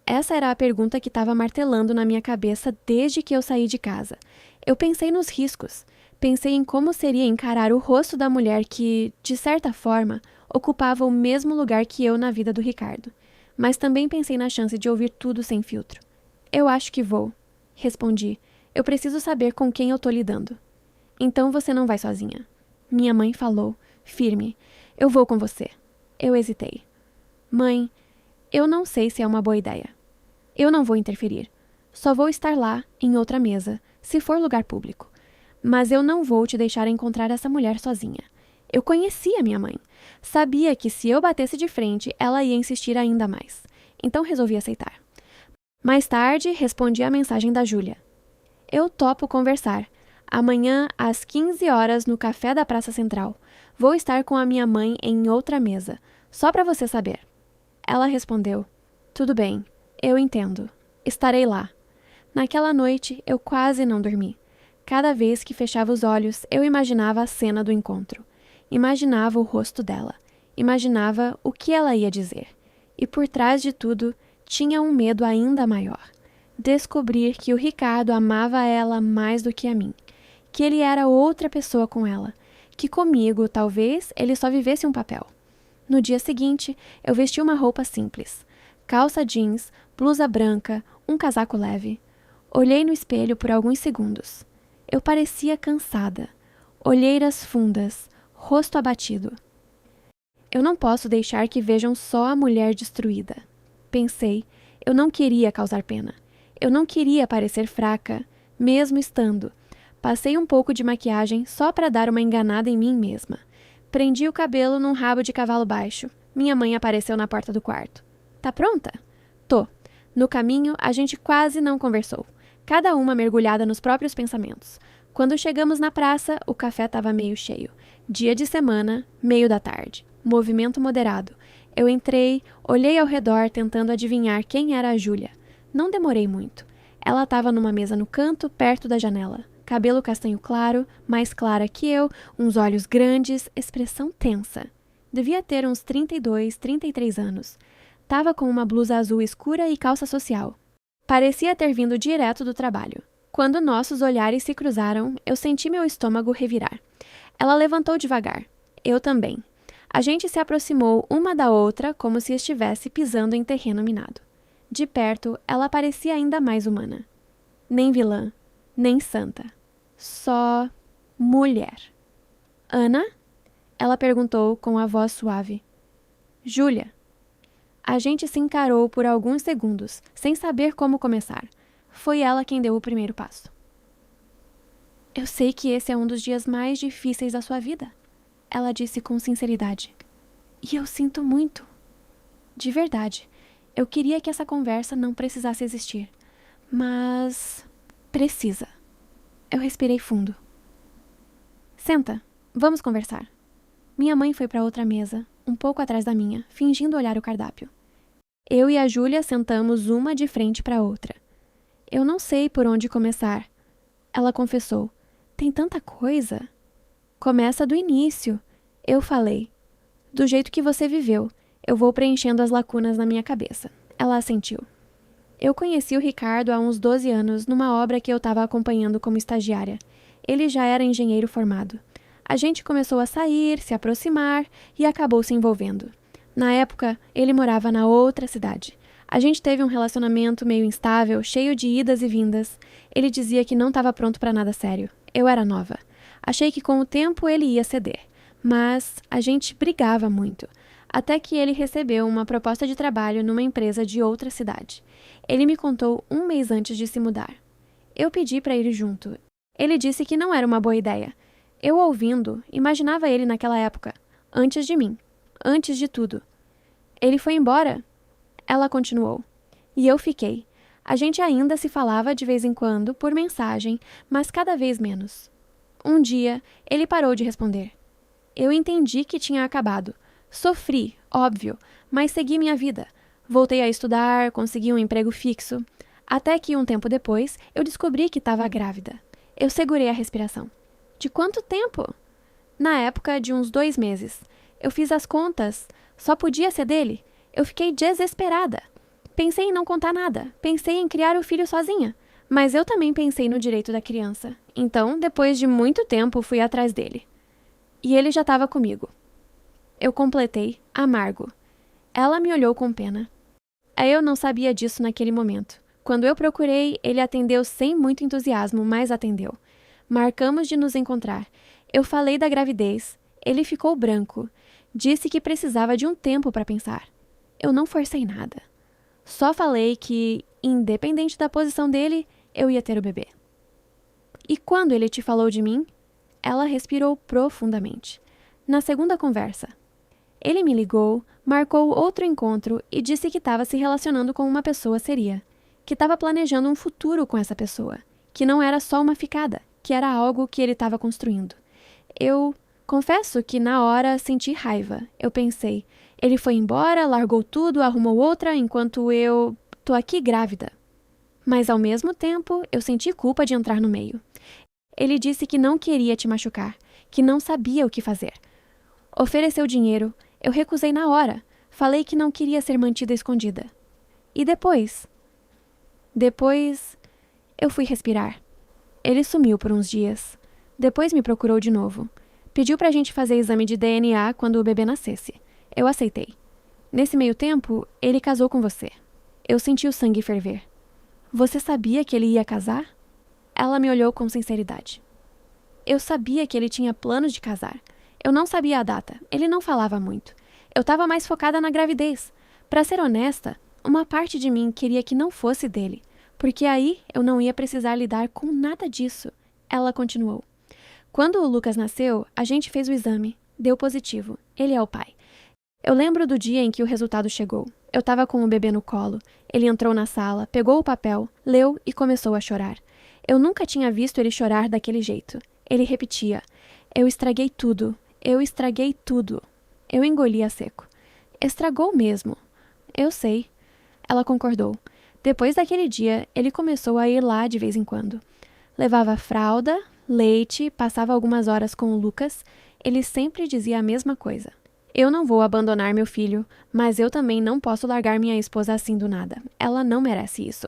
Essa era a pergunta que estava martelando na minha cabeça desde que eu saí de casa. Eu pensei nos riscos. Pensei em como seria encarar o rosto da mulher que, de certa forma, ocupava o mesmo lugar que eu na vida do Ricardo. Mas também pensei na chance de ouvir tudo sem filtro. Eu acho que vou, respondi. Eu preciso saber com quem eu tô lidando. Então você não vai sozinha. Minha mãe falou, firme. Eu vou com você. Eu hesitei. Mãe, eu não sei se é uma boa ideia. Eu não vou interferir. Só vou estar lá, em outra mesa, se for lugar público. Mas eu não vou te deixar encontrar essa mulher sozinha. Eu conhecia minha mãe. Sabia que se eu batesse de frente, ela ia insistir ainda mais. Então resolvi aceitar. Mais tarde, respondi a mensagem da Júlia. Eu topo conversar. Amanhã, às 15 horas, no café da Praça Central. Vou estar com a minha mãe em outra mesa. Só para você saber. Ela respondeu. Tudo bem. Eu entendo. Estarei lá. Naquela noite, eu quase não dormi. Cada vez que fechava os olhos, eu imaginava a cena do encontro. Imaginava o rosto dela. Imaginava o que ela ia dizer. E por trás de tudo, tinha um medo ainda maior. Descobrir que o Ricardo amava ela mais do que a mim. Que ele era outra pessoa com ela. Que comigo, talvez, ele só vivesse um papel. No dia seguinte, eu vesti uma roupa simples. Calça jeans, blusa branca, um casaco leve. Olhei no espelho por alguns segundos. Eu parecia cansada. Olheiras fundas, rosto abatido. Eu não posso deixar que vejam só a mulher destruída. Pensei, eu não queria causar pena. Eu não queria parecer fraca, mesmo estando. Passei um pouco de maquiagem só para dar uma enganada em mim mesma. Prendi o cabelo num rabo de cavalo baixo. Minha mãe apareceu na porta do quarto. Tá pronta? Tô. No caminho, a gente quase não conversou. Cada uma mergulhada nos próprios pensamentos. Quando chegamos na praça, o café estava meio cheio. Dia de semana, meio da tarde. Movimento moderado. Eu entrei, olhei ao redor tentando adivinhar quem era a Júlia. Não demorei muito. Ela estava numa mesa no canto, perto da janela. Cabelo castanho claro, mais clara que eu, uns olhos grandes, expressão tensa. Devia ter uns 32, 33 anos. Tava com uma blusa azul escura e calça social. Parecia ter vindo direto do trabalho. Quando nossos olhares se cruzaram, eu senti meu estômago revirar. Ela levantou devagar. Eu também. A gente se aproximou uma da outra como se estivesse pisando em terreno minado. De perto, ela parecia ainda mais humana. Nem vilã, nem santa. Só mulher. Ana? Ela perguntou com a voz suave. Júlia. A gente se encarou por alguns segundos, sem saber como começar. Foi ela quem deu o primeiro passo. Eu sei que esse é um dos dias mais difíceis da sua vida, ela disse com sinceridade. E eu sinto muito. De verdade, eu queria que essa conversa não precisasse existir. Mas precisa. Eu respirei fundo. Senta, vamos conversar. Minha mãe foi para outra mesa, um pouco atrás da minha, fingindo olhar o cardápio. Eu e a Júlia sentamos uma de frente para a outra. Eu não sei por onde começar. Ela confessou. Tem tanta coisa. Começa do início. Eu falei. Do jeito que você viveu. Eu vou preenchendo as lacunas na minha cabeça. Ela assentiu. Eu conheci o Ricardo há uns 12 anos numa obra que eu estava acompanhando como estagiária. Ele já era engenheiro formado. A gente começou a sair, se aproximar e acabou se envolvendo. Na época, ele morava na outra cidade. A gente teve um relacionamento meio instável, cheio de idas e vindas. Ele dizia que não estava pronto para nada sério. Eu era nova. Achei que com o tempo ele ia ceder. Mas a gente brigava muito. Até que ele recebeu uma proposta de trabalho numa empresa de outra cidade. Ele me contou um mês antes de se mudar. Eu pedi para ir junto. Ele disse que não era uma boa ideia. Eu, ouvindo, imaginava ele naquela época, antes de mim, antes de tudo. Ele foi embora? Ela continuou. E eu fiquei. A gente ainda se falava de vez em quando, por mensagem, mas cada vez menos. Um dia, ele parou de responder. Eu entendi que tinha acabado. Sofri, óbvio, mas segui minha vida. Voltei a estudar, consegui um emprego fixo. Até que, um tempo depois, eu descobri que estava grávida. Eu segurei a respiração. De quanto tempo? Na época, de uns 2 meses. Eu fiz as contas. Só podia ser dele. Eu fiquei desesperada. Pensei em não contar nada. Pensei em criar o filho sozinha. Mas eu também pensei no direito da criança. Então, depois de muito tempo, fui atrás dele. E ele já estava comigo. Eu completei, amargo. Ela me olhou com pena. Eu não sabia disso naquele momento. Quando eu procurei, ele atendeu sem muito entusiasmo, mas atendeu. Marcamos de nos encontrar. Eu falei da gravidez. Ele ficou branco. Disse que precisava de um tempo para pensar. Eu não forcei nada. Só falei que, independente da posição dele, eu ia ter o bebê. E quando ele te falou de mim? Ela respirou profundamente. Na segunda conversa. Ele me ligou, marcou outro encontro e disse que estava se relacionando com uma pessoa seria. Que estava planejando um futuro com essa pessoa. Que não era só uma ficada, que era algo que ele estava construindo. Eu confesso que na hora senti raiva. Eu pensei, ele foi embora, largou tudo, arrumou outra, enquanto eu tô aqui grávida. Mas ao mesmo tempo, eu senti culpa de entrar no meio. Ele disse que não queria te machucar, que não sabia o que fazer. Ofereceu dinheiro, eu recusei na hora. Falei que não queria ser mantida escondida. E depois? Depois, eu fui respirar. Ele sumiu por uns dias. Depois me procurou de novo. Pediu pra gente fazer exame de DNA quando o bebê nascesse. Eu aceitei. Nesse meio tempo, ele casou com você. Eu senti o sangue ferver. Você sabia que ele ia casar? Ela me olhou com sinceridade. Eu sabia que ele tinha planos de casar. Eu não sabia a data. Ele não falava muito. Eu estava mais focada na gravidez. Pra ser honesta, uma parte de mim queria que não fosse dele, porque aí eu não ia precisar lidar com nada disso. Ela continuou. Quando o Lucas nasceu, a gente fez o exame. Deu positivo. Ele é o pai. Eu lembro do dia em que o resultado chegou. Eu estava com o bebê no colo. Ele entrou na sala, pegou o papel, leu e começou a chorar. Eu nunca tinha visto ele chorar daquele jeito. Ele repetia. Eu estraguei tudo. Eu estraguei tudo. Eu engoli a seco. Estragou mesmo. Eu sei. Ela concordou. Depois daquele dia, ele começou a ir lá de vez em quando. Levava fralda, leite, passava algumas horas com o Lucas. Ele sempre dizia a mesma coisa. Eu não vou abandonar meu filho, mas eu também não posso largar minha esposa assim do nada. Ela não merece isso.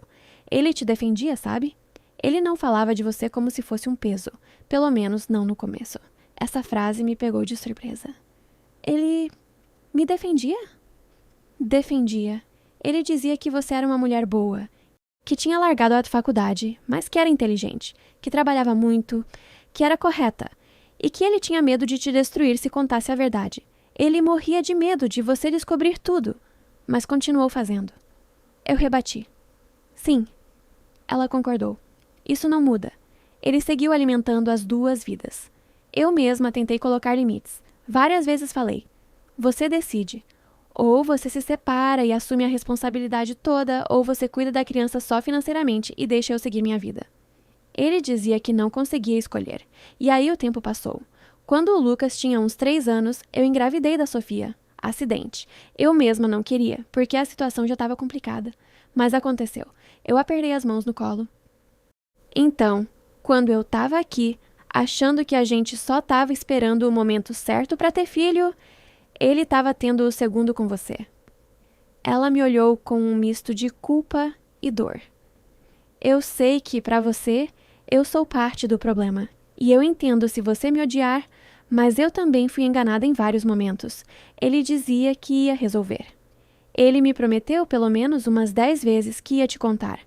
Ele te defendia, sabe? Ele não falava de você como se fosse um peso. Pelo menos não no começo. Essa frase me pegou de surpresa. Ele me defendia? Defendia. Ele dizia que você era uma mulher boa, que tinha largado a faculdade, mas que era inteligente, que trabalhava muito, que era correta, e que ele tinha medo de te destruir se contasse a verdade. Ele morria de medo de você descobrir tudo, mas continuou fazendo. Eu rebati. Sim. Ela concordou. Isso não muda. Ele seguiu alimentando as duas vidas. Eu mesma tentei colocar limites. Várias vezes falei. Você decide. Ou você se separa e assume a responsabilidade toda, ou você cuida da criança só financeiramente e deixa eu seguir minha vida. Ele dizia que não conseguia escolher. E aí o tempo passou. Quando o Lucas tinha uns 3 anos, eu engravidei da Sofia. Acidente. Eu mesma não queria, porque a situação já estava complicada. Mas aconteceu. Eu apertei as mãos no colo. Então, quando eu estava aqui, achando que a gente só estava esperando o momento certo para ter filho, ele estava tendo o segundo com você. Ela me olhou com um misto de culpa e dor. Eu sei que, para você, eu sou parte do problema. E eu entendo se você me odiar, mas eu também fui enganada em vários momentos. Ele dizia que ia resolver. Ele me prometeu pelo menos umas 10 vezes que ia te contar.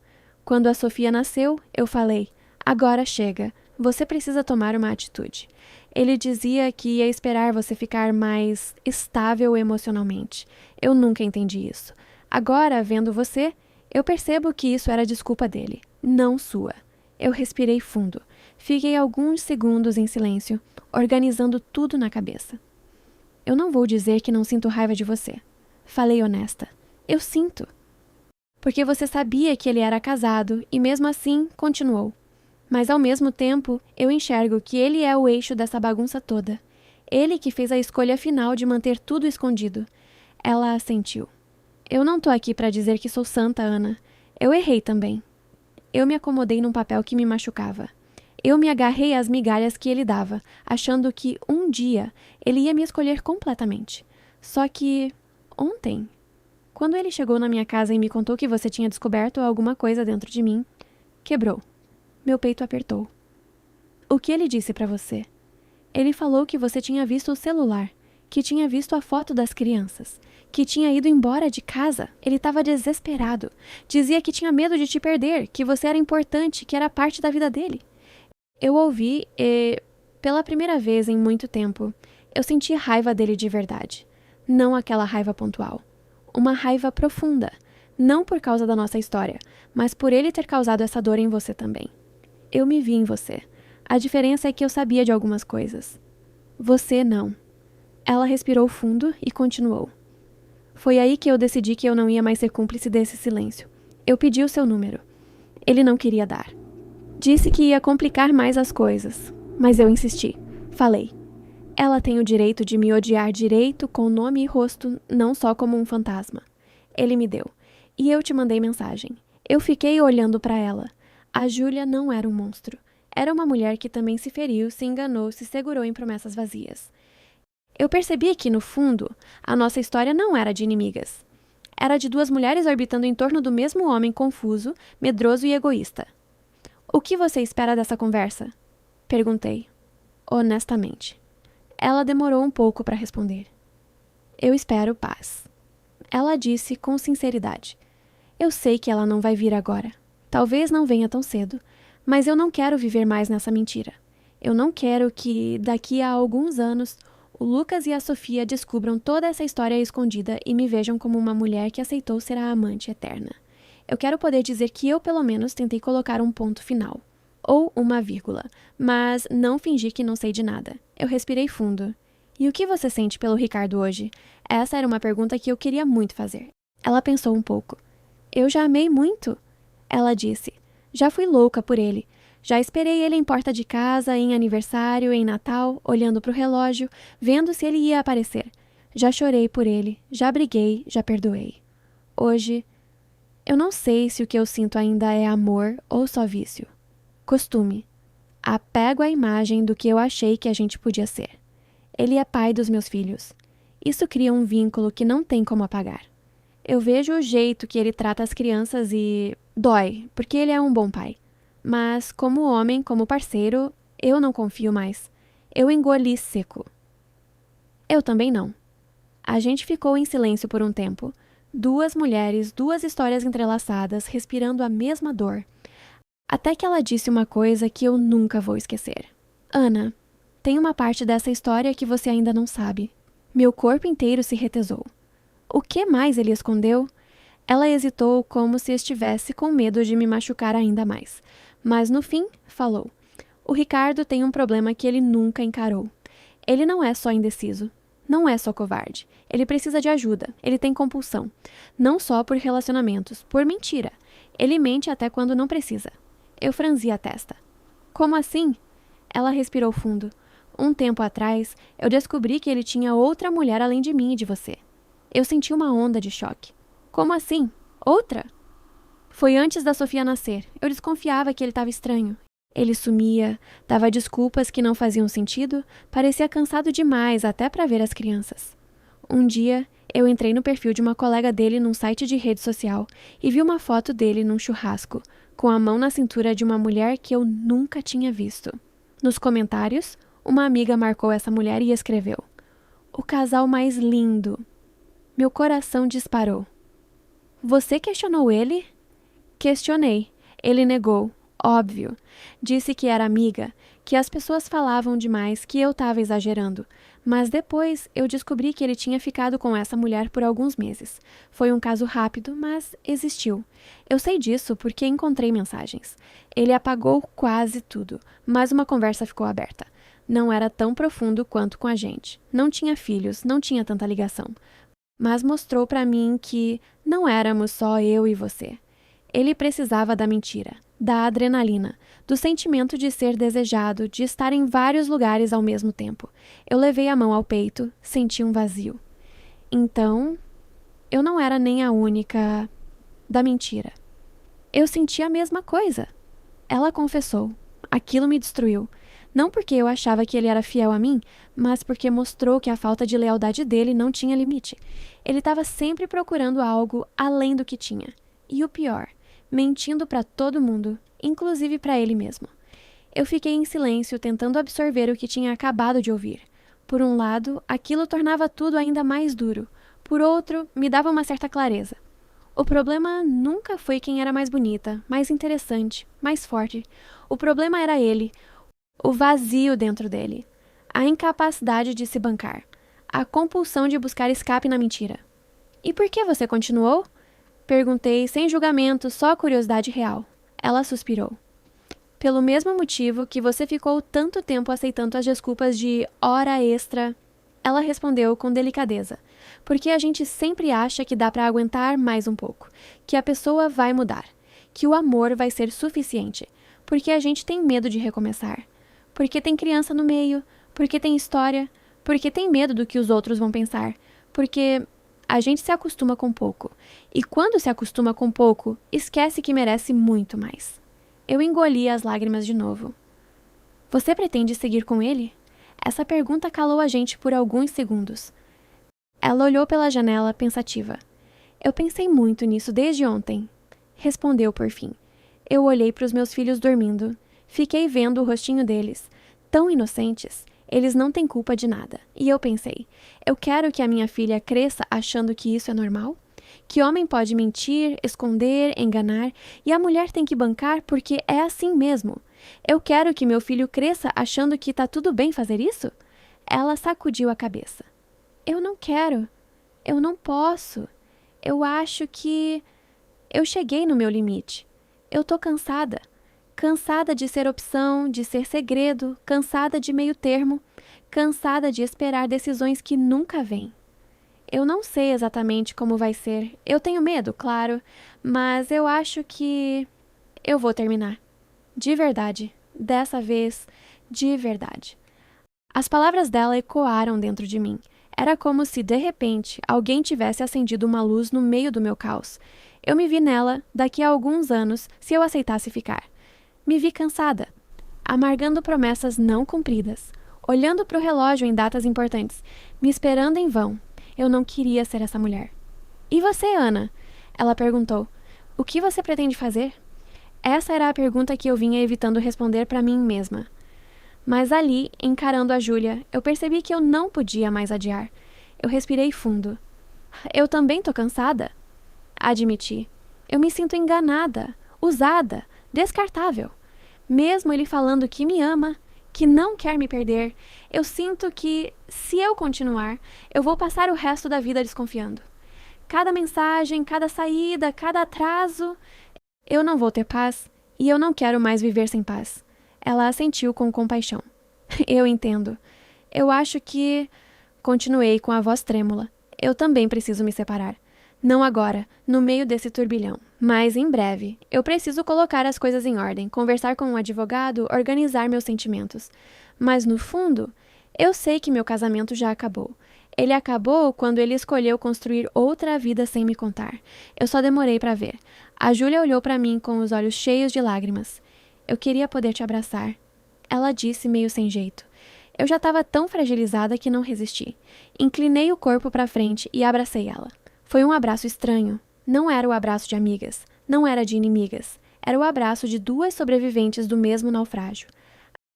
Quando a Sofia nasceu, eu falei, agora chega, você precisa tomar uma atitude. Ele dizia que ia esperar você ficar mais estável emocionalmente. Eu nunca entendi isso. Agora, vendo você, eu percebo que isso era desculpa dele, não sua. Eu respirei fundo. Fiquei alguns segundos em silêncio, organizando tudo na cabeça. Eu não vou dizer que não sinto raiva de você. Falei honesta. Eu sinto. Porque você sabia que ele era casado e mesmo assim continuou. Mas ao mesmo tempo, eu enxergo que ele é o eixo dessa bagunça toda. Ele que fez a escolha final de manter tudo escondido. Ela assentiu. Eu não tô aqui pra dizer que sou santa, Ana. Eu errei também. Eu me acomodei num papel que me machucava. Eu me agarrei às migalhas que ele dava, achando que um dia ele ia me escolher completamente. Só que ontem Quando ele chegou na minha casa e me contou que você tinha descoberto alguma coisa dentro de mim, quebrou. Meu peito apertou. O que ele disse para você? Ele falou que você tinha visto o celular, que tinha visto a foto das crianças, que tinha ido embora de casa. Ele estava desesperado. Dizia que tinha medo de te perder, que você era importante, que era parte da vida dele. Eu ouvi e, pela primeira vez em muito tempo, eu senti raiva dele de verdade. Não aquela raiva pontual. Uma raiva profunda. Não por causa da nossa história, mas por ele ter causado essa dor em você também. Eu me vi em você. A diferença é que eu sabia de algumas coisas. Você não. Ela respirou fundo e continuou. Foi aí que eu decidi que eu não ia mais ser cúmplice desse silêncio. Eu pedi o seu número. Ele não queria dar. Disse que ia complicar mais as coisas, mas eu insisti. Falei. Ela tem o direito de me odiar direito, com nome e rosto, não só como um fantasma. Ele me deu. E eu te mandei mensagem. Eu fiquei olhando para ela. A Júlia não era um monstro. Era uma mulher que também se feriu, se enganou, se segurou em promessas vazias. Eu percebi que, no fundo, a nossa história não era de inimigas. Era de duas mulheres orbitando em torno do mesmo homem confuso, medroso e egoísta. O que você espera dessa conversa? Perguntei. Honestamente. Ela demorou um pouco para responder. Eu espero paz. Ela disse com sinceridade. Eu sei que ela não vai vir agora. Talvez não venha tão cedo, mas eu não quero viver mais nessa mentira. Eu não quero que, daqui a alguns anos, o Lucas e a Sofia descubram toda essa história escondida e me vejam como uma mulher que aceitou ser a amante eterna. Eu quero poder dizer que eu, pelo menos, tentei colocar um ponto final. Ou uma vírgula, mas não fingi que não sei de nada. Eu respirei fundo. E o que você sente pelo Ricardo hoje? Essa era uma pergunta que eu queria muito fazer. Ela pensou um pouco. Eu já amei muito. Ela disse. Já fui louca por ele. Já esperei ele em porta de casa, em aniversário, em Natal, olhando para o relógio, vendo se ele ia aparecer. Já chorei por ele, já briguei, já perdoei. Hoje, eu não sei se o que eu sinto ainda é amor ou só vício. Costume. Apego à imagem do que eu achei que a gente podia ser. Ele é pai dos meus filhos. Isso cria um vínculo que não tem como apagar. Eu vejo o jeito que ele trata as crianças e dói, porque ele é um bom pai. Mas, como homem, como parceiro, eu não confio mais. Eu engoli seco. Eu também não. A gente ficou em silêncio por um tempo. Duas mulheres, duas histórias entrelaçadas, respirando a mesma dor. Até que ela disse uma coisa que eu nunca vou esquecer. Ana, tem uma parte dessa história que você ainda não sabe. Meu corpo inteiro se retesou. O que mais ele escondeu? Ela hesitou como se estivesse com medo de me machucar ainda mais. Mas no fim, falou. O Ricardo tem um problema que ele nunca encarou. Ele não é só indeciso. Não é só covarde. Ele precisa de ajuda. Ele tem compulsão. Não só por relacionamentos, por mentira. Ele mente até quando não precisa. Eu franzi a testa. Como assim? Ela respirou fundo. Um tempo atrás, eu descobri que ele tinha outra mulher além de mim e de você. Eu senti uma onda de choque. Como assim? Outra? Foi antes da Sofia nascer. Eu desconfiava que ele estava estranho. Ele sumia, dava desculpas que não faziam sentido, parecia cansado demais até para ver as crianças. Um dia, eu entrei no perfil de uma colega dele num site de rede social e vi uma foto dele num churrasco, com a mão na cintura de uma mulher que eu nunca tinha visto. Nos comentários, uma amiga marcou essa mulher e escreveu: "O casal mais lindo." Meu coração disparou. Você questionou ele? Questionei. Ele negou. Óbvio. Disse que era amiga, que as pessoas falavam demais, que eu estava exagerando. Mas depois eu descobri que ele tinha ficado com essa mulher por alguns meses. Foi um caso rápido, mas existiu. Eu sei disso porque encontrei mensagens. Ele apagou quase tudo, mas uma conversa ficou aberta. Não era tão profundo quanto com a gente. Não tinha filhos, não tinha tanta ligação. Mas mostrou para mim que não éramos só eu e você. Ele precisava da mentira, da adrenalina, do sentimento de ser desejado, de estar em vários lugares ao mesmo tempo. Eu levei a mão ao peito, senti um vazio. Então, eu não era nem a única da mentira. Eu senti a mesma coisa. Ela confessou. Aquilo me destruiu. Não porque eu achava que ele era fiel a mim, mas porque mostrou que a falta de lealdade dele não tinha limite. Ele estava sempre procurando algo além do que tinha. E o pior, mentindo para todo mundo, inclusive para ele mesmo. Eu fiquei em silêncio, tentando absorver o que tinha acabado de ouvir. Por um lado, aquilo tornava tudo ainda mais duro. Por outro, me dava uma certa clareza. O problema nunca foi quem era mais bonita, mais interessante, mais forte. O problema era ele, o vazio dentro dele, a incapacidade de se bancar, a compulsão de buscar escape na mentira. E por que você continuou? Perguntei sem julgamento, só curiosidade real. Ela suspirou. Pelo mesmo motivo que você ficou tanto tempo aceitando as desculpas de hora extra. Ela respondeu com delicadeza, porque a gente sempre acha que dá para aguentar mais um pouco, que a pessoa vai mudar, que o amor vai ser suficiente, porque a gente tem medo de recomeçar, porque tem criança no meio, porque tem história, porque tem medo do que os outros vão pensar, porque a gente se acostuma com pouco, e quando se acostuma com pouco, esquece que merece muito mais. Eu engoli as lágrimas de novo. Você pretende seguir com ele? Essa pergunta calou a gente por alguns segundos. Ela olhou pela janela, pensativa. Eu pensei muito nisso desde ontem. Respondeu por fim. Eu olhei para os meus filhos dormindo. Fiquei vendo o rostinho deles. Tão inocentes. Eles não têm culpa de nada. E eu pensei, eu quero que a minha filha cresça achando que isso é normal? Que homem pode mentir, esconder, enganar, e a mulher tem que bancar porque é assim mesmo. Eu quero que meu filho cresça achando que tá tudo bem fazer isso? Ela sacudiu a cabeça. Eu não quero. Eu não posso. Eu acho que... Eu cheguei no meu limite. Eu tô cansada. Cansada de ser opção, de ser segredo, cansada de meio termo, cansada de esperar decisões que nunca vêm. Eu não sei exatamente como vai ser. Eu tenho medo, claro, mas eu acho que eu vou terminar. De verdade. Dessa vez, de verdade. As palavras dela ecoaram dentro de mim. Era como se, de repente, alguém tivesse acendido uma luz no meio do meu caos. Eu me vi nela, daqui a alguns anos, se eu aceitasse ficar. Me vi cansada, amargando promessas não cumpridas, olhando para o relógio em datas importantes, me esperando em vão. Eu não queria ser essa mulher. E você, Ana? Ela perguntou. O que você pretende fazer? Essa era a pergunta que eu vinha evitando responder para mim mesma. Mas ali, encarando a Júlia, eu percebi que eu não podia mais adiar. Eu respirei fundo. Eu também tô cansada. Admiti. Eu me sinto enganada, usada, descartável. Mesmo ele falando que me ama, que não quer me perder, eu sinto que, se eu continuar, eu vou passar o resto da vida desconfiando. Cada mensagem, cada saída, cada atraso... Eu não vou ter paz e eu não quero mais viver sem paz. Ela assentiu com compaixão. Eu entendo. Eu acho que... Continuei com a voz trêmula. Eu também preciso me separar. Não agora, no meio desse turbilhão. Mas em breve. Eu preciso colocar as coisas em ordem, conversar com um advogado, organizar meus sentimentos. Mas no fundo, eu sei que meu casamento já acabou. Ele acabou quando ele escolheu construir outra vida sem me contar. Eu só demorei para ver. A Júlia olhou para mim com os olhos cheios de lágrimas. Eu queria poder te abraçar. Ela disse meio sem jeito. Eu já estava tão fragilizada que não resisti. Inclinei o corpo para frente e abracei ela. Foi um abraço estranho. Não era o abraço de amigas. Não era de inimigas. Era o abraço de duas sobreviventes do mesmo naufrágio.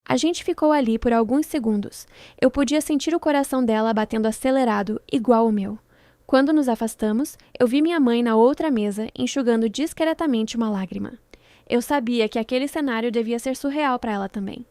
A gente ficou ali por alguns segundos. Eu podia sentir o coração dela batendo acelerado, igual o meu. Quando nos afastamos, eu vi minha mãe na outra mesa, enxugando discretamente uma lágrima. Eu sabia que aquele cenário devia ser surreal para ela também.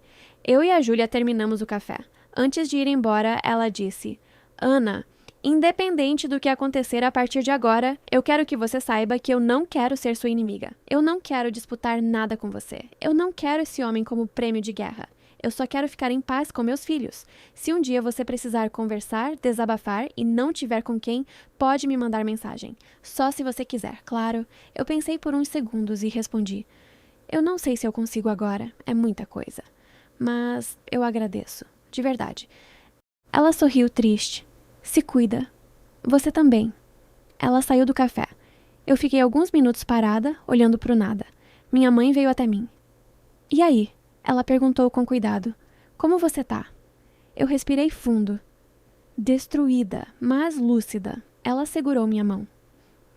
Eu e a Júlia terminamos o café. Antes de ir embora, ela disse: Ana, independente do que acontecer a partir de agora, eu quero que você saiba que eu não quero ser sua inimiga. Eu não quero disputar nada com você. Eu não quero esse homem como prêmio de guerra. Eu só quero ficar em paz com meus filhos. Se um dia você precisar conversar, desabafar e não tiver com quem, pode me mandar mensagem. Só se você quiser, claro. Eu pensei por uns segundos e respondi: eu não sei se eu consigo agora. É muita coisa. Mas eu agradeço. De verdade. Ela sorriu triste. Se cuida. Você também. Ela saiu do café. Eu fiquei alguns minutos parada, olhando para o nada. Minha mãe veio até mim. E aí? Ela perguntou com cuidado. Como você tá? Eu respirei fundo. Destruída, mas lúcida, ela segurou minha mão.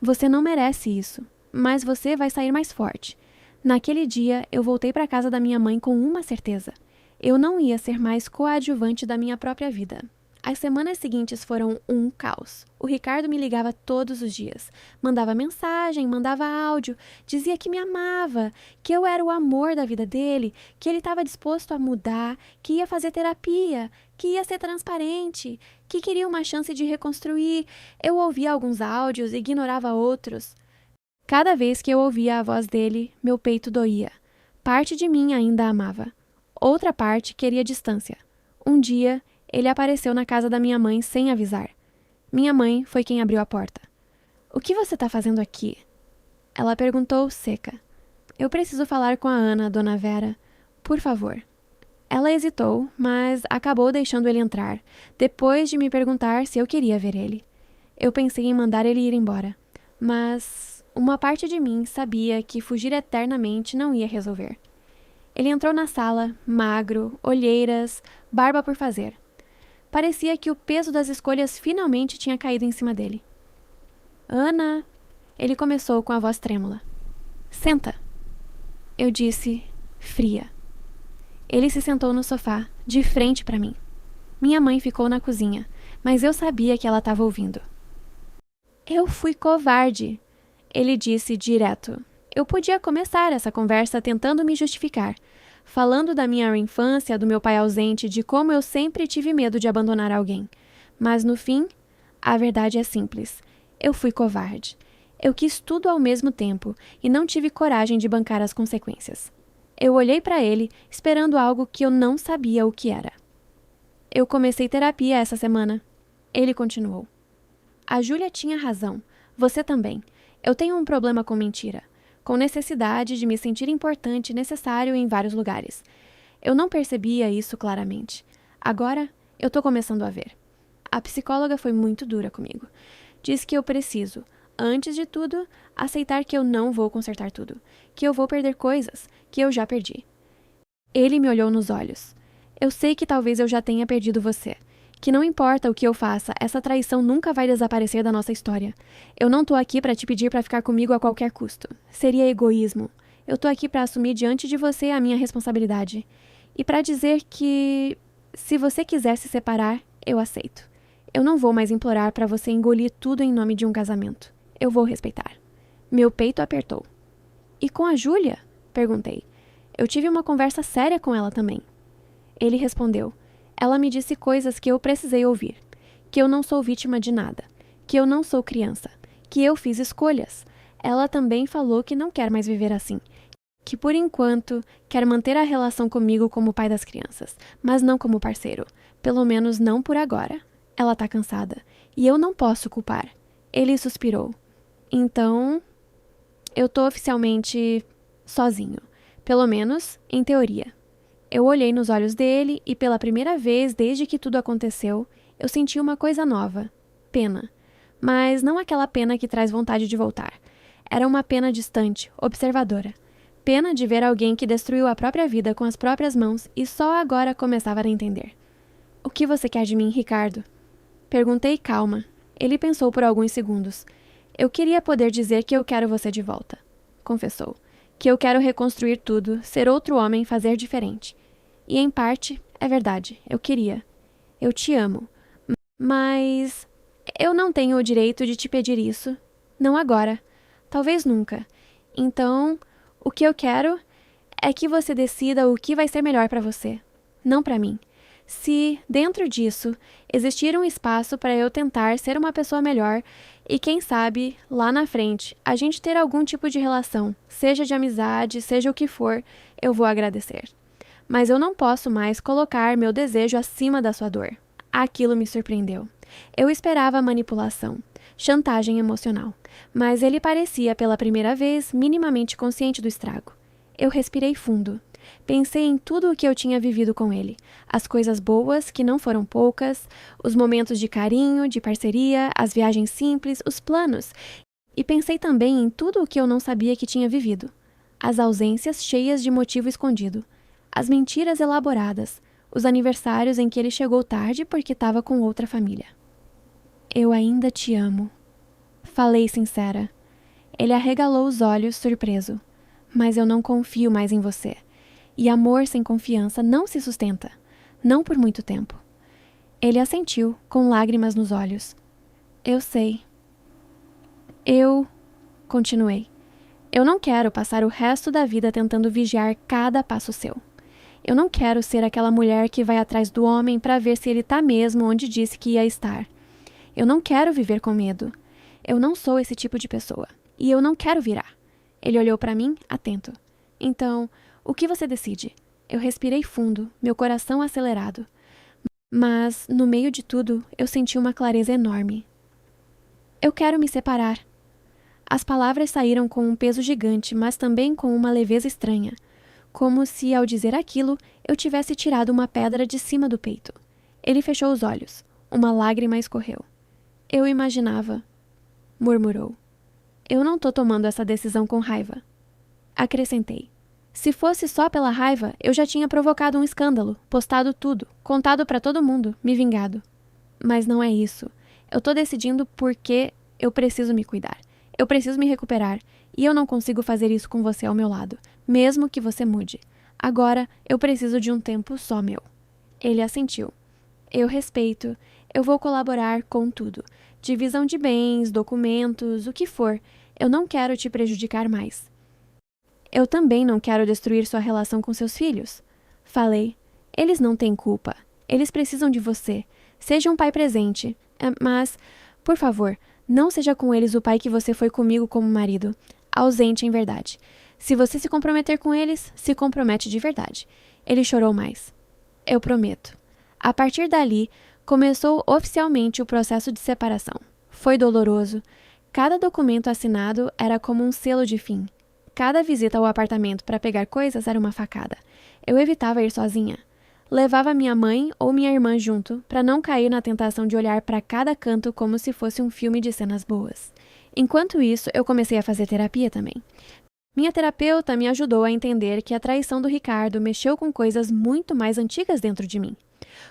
Você não merece isso, mas você vai sair mais forte. Naquele dia, eu voltei para casa da minha mãe com uma certeza. Eu não ia ser mais coadjuvante da minha própria vida. As semanas seguintes foram um caos. O Ricardo me ligava todos os dias. Mandava mensagem, mandava áudio, dizia que me amava, que eu era o amor da vida dele, que ele estava disposto a mudar, que ia fazer terapia, que ia ser transparente, que queria uma chance de reconstruir. Eu ouvia alguns áudios, ignorava outros. Cada vez que eu ouvia a voz dele, meu peito doía. Parte de mim ainda amava. Outra parte queria distância. Um dia, ele apareceu na casa da minha mãe sem avisar. Minha mãe foi quem abriu a porta. O que você está fazendo aqui? Ela perguntou seca. Eu preciso falar com a Ana, dona Vera. Por favor. Ela hesitou, mas acabou deixando ele entrar, depois de me perguntar se eu queria ver ele. Eu pensei em mandar ele ir embora, mas uma parte de mim sabia que fugir eternamente não ia resolver. Ele entrou na sala, magro, olheiras, barba por fazer. Parecia que o peso das escolhas finalmente tinha caído em cima dele. Ana, ele começou com a voz trêmula. Senta. Eu disse, fria. Ele se sentou no sofá, de frente para mim. Minha mãe ficou na cozinha, mas eu sabia que ela estava ouvindo. Eu fui covarde, ele disse direto. Eu podia começar essa conversa tentando me justificar, falando da minha infância, do meu pai ausente, de como eu sempre tive medo de abandonar alguém. Mas no fim, a verdade é simples. Eu fui covarde. Eu quis tudo ao mesmo tempo e não tive coragem de bancar as consequências. Eu olhei para ele, esperando algo que eu não sabia o que era. Eu comecei terapia essa semana. Ele continuou. A Júlia tinha razão. Você também. Eu tenho um problema com mentira. Com necessidade de me sentir importante e necessário em vários lugares. Eu não percebia isso claramente. Agora, eu tô começando a ver. A psicóloga foi muito dura comigo. Diz que eu preciso, antes de tudo, aceitar que eu não vou consertar tudo, que eu vou perder coisas que eu já perdi. Ele me olhou nos olhos. Eu sei que talvez eu já tenha perdido você, que não importa o que eu faça, essa traição nunca vai desaparecer da nossa história. Eu não tô aqui pra te pedir pra ficar comigo a qualquer custo. Seria egoísmo. Eu tô aqui pra assumir diante de você a minha responsabilidade. E pra dizer que, se você quiser se separar, eu aceito. Eu não vou mais implorar pra você engolir tudo em nome de um casamento. Eu vou respeitar. Meu peito apertou. E com a Júlia? Perguntei. Eu tive uma conversa séria com ela também. Ele respondeu. Ela me disse coisas que eu precisei ouvir. Que eu não sou vítima de nada. Que eu não sou criança. Que eu fiz escolhas. Ela também falou que não quer mais viver assim. Que por enquanto quer manter a relação comigo como pai das crianças, mas não como parceiro. Pelo menos não por agora. Ela tá cansada. E eu não posso culpar. Ele suspirou. Então, eu tô oficialmente sozinho. Pelo menos, em teoria. Eu olhei nos olhos dele e pela primeira vez desde que tudo aconteceu, eu senti uma coisa nova. Pena. Mas não aquela pena que traz vontade de voltar. Era uma pena distante, observadora. Pena de ver alguém que destruiu a própria vida com as próprias mãos e só agora começava a entender. O que você quer de mim, Ricardo? Perguntei calma. Ele pensou por alguns segundos. Eu queria poder dizer que eu quero você de volta, confessou. Que eu quero reconstruir tudo, ser outro homem, fazer diferente. E em parte, é verdade, eu queria. Eu te amo. Mas eu não tenho o direito de te pedir isso. Não agora. Talvez nunca. Então, o que eu quero é que você decida o que vai ser melhor para você. Não para mim. Se, dentro disso, existir um espaço para eu tentar ser uma pessoa melhor e, quem sabe, lá na frente, a gente ter algum tipo de relação, seja de amizade, seja o que for, eu vou agradecer. Mas eu não posso mais colocar meu desejo acima da sua dor. Aquilo me surpreendeu. Eu esperava manipulação, chantagem emocional, mas ele parecia, pela primeira vez, minimamente consciente do estrago. Eu respirei fundo. Pensei em tudo o que eu tinha vivido com ele, as coisas boas, que não foram poucas, os momentos de carinho, de parceria, as viagens simples, os planos. E pensei também em tudo o que eu não sabia que tinha vivido. As ausências cheias de motivo escondido. As mentiras elaboradas. os aniversários em que ele chegou tarde porque estava com outra família. Eu ainda te amo. Falei sincera. Ele arregalou os olhos, surpreso. Mas eu não confio mais em você. E amor sem confiança não se sustenta. Não por muito tempo. Ele assentiu, com lágrimas nos olhos. Eu sei. Continuei. Eu não quero passar o resto da vida tentando vigiar cada passo seu. Eu não quero ser aquela mulher que vai atrás do homem para ver se ele tá mesmo onde disse que ia estar. Eu não quero viver com medo. Eu não sou esse tipo de pessoa. E eu não quero virar. Ele olhou para mim, atento. Então, o que você decide? Eu respirei fundo, meu coração acelerado. Mas, no meio de tudo, eu senti uma clareza enorme. Eu quero me separar. As palavras saíram com um peso gigante, mas também com uma leveza estranha. Como se, ao dizer aquilo, eu tivesse tirado uma pedra de cima do peito. Ele fechou os olhos. Uma lágrima escorreu. Eu imaginava, murmurou. Eu não tô tomando essa decisão com raiva. Acrescentei. Se fosse só pela raiva, eu já tinha provocado um escândalo, postado tudo, contado pra todo mundo, me vingado. Mas não é isso. Eu tô decidindo porque eu preciso me cuidar. Eu preciso me recuperar. E eu não consigo fazer isso com você ao meu lado, mesmo que você mude. Agora, eu preciso de um tempo só meu. Ele assentiu. Eu respeito. Eu vou colaborar com tudo. Divisão de bens, documentos, o que for. Eu não quero te prejudicar mais. Eu também não quero destruir sua relação com seus filhos. Falei. Eles não têm culpa. Eles precisam de você. Seja um pai presente. Mas, por favor, não seja com eles o pai que você foi comigo como marido. Ausente em verdade. Se você se comprometer com eles, se compromete de verdade. Ele chorou mais. Eu prometo. A partir dali, começou oficialmente o processo de separação. Foi doloroso. Cada documento assinado era como um selo de fim. Cada visita ao apartamento para pegar coisas era uma facada. Eu evitava ir sozinha. Levava minha mãe ou minha irmã junto, para não cair na tentação de olhar para cada canto como se fosse um filme de cenas boas. Enquanto isso, eu comecei a fazer terapia também. Minha terapeuta me ajudou a entender que a traição do Ricardo mexeu com coisas muito mais antigas dentro de mim.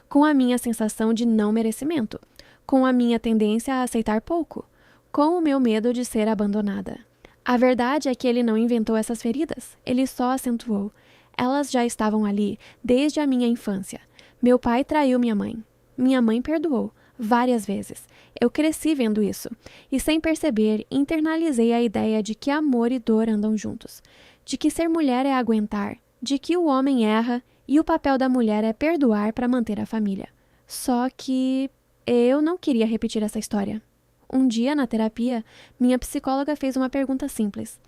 Com a minha sensação de não merecimento, com a minha tendência a aceitar pouco, com o meu medo de ser abandonada. A verdade é que ele não inventou essas feridas, ele só acentuou. Elas já estavam ali, desde a minha infância. Meu pai traiu minha mãe. Minha mãe perdoou, várias vezes. Eu cresci vendo isso, e sem perceber, internalizei a ideia de que amor e dor andam juntos, de que ser mulher é aguentar, de que o homem erra e o papel da mulher é perdoar para manter a família. Só que eu não queria repetir essa história. Um dia, na terapia, minha psicóloga fez uma pergunta simples.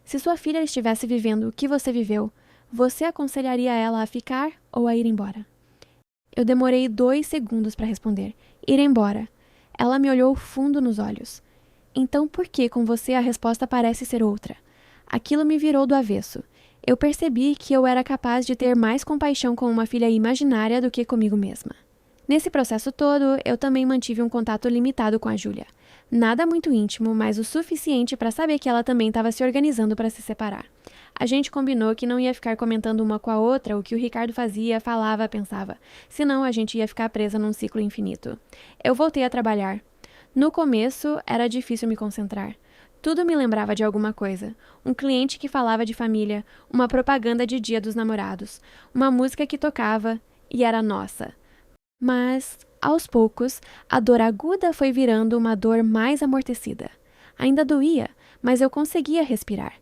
Se sua filha estivesse vivendo o que você viveu, você aconselharia ela a ficar ou a ir embora? Eu demorei 2 segundos para responder. Ir embora. Ela me olhou fundo nos olhos. Então por que com você a resposta parece ser outra? Aquilo me virou do avesso. Eu percebi que eu era capaz de ter mais compaixão com uma filha imaginária do que comigo mesma. Nesse processo todo, eu também mantive um contato limitado com a Júlia. Nada muito íntimo, mas o suficiente para saber que ela também estava se organizando para se separar. A gente combinou que não ia ficar comentando uma com a outra o que o Ricardo fazia, falava, pensava. Senão a gente ia ficar presa num ciclo infinito. Eu voltei a trabalhar. No começo, era difícil me concentrar. Tudo me lembrava de alguma coisa. Um cliente que falava de família, uma propaganda de Dia dos Namorados, uma música que tocava e era nossa. Mas, aos poucos, a dor aguda foi virando uma dor mais amortecida. Ainda doía, mas eu conseguia respirar.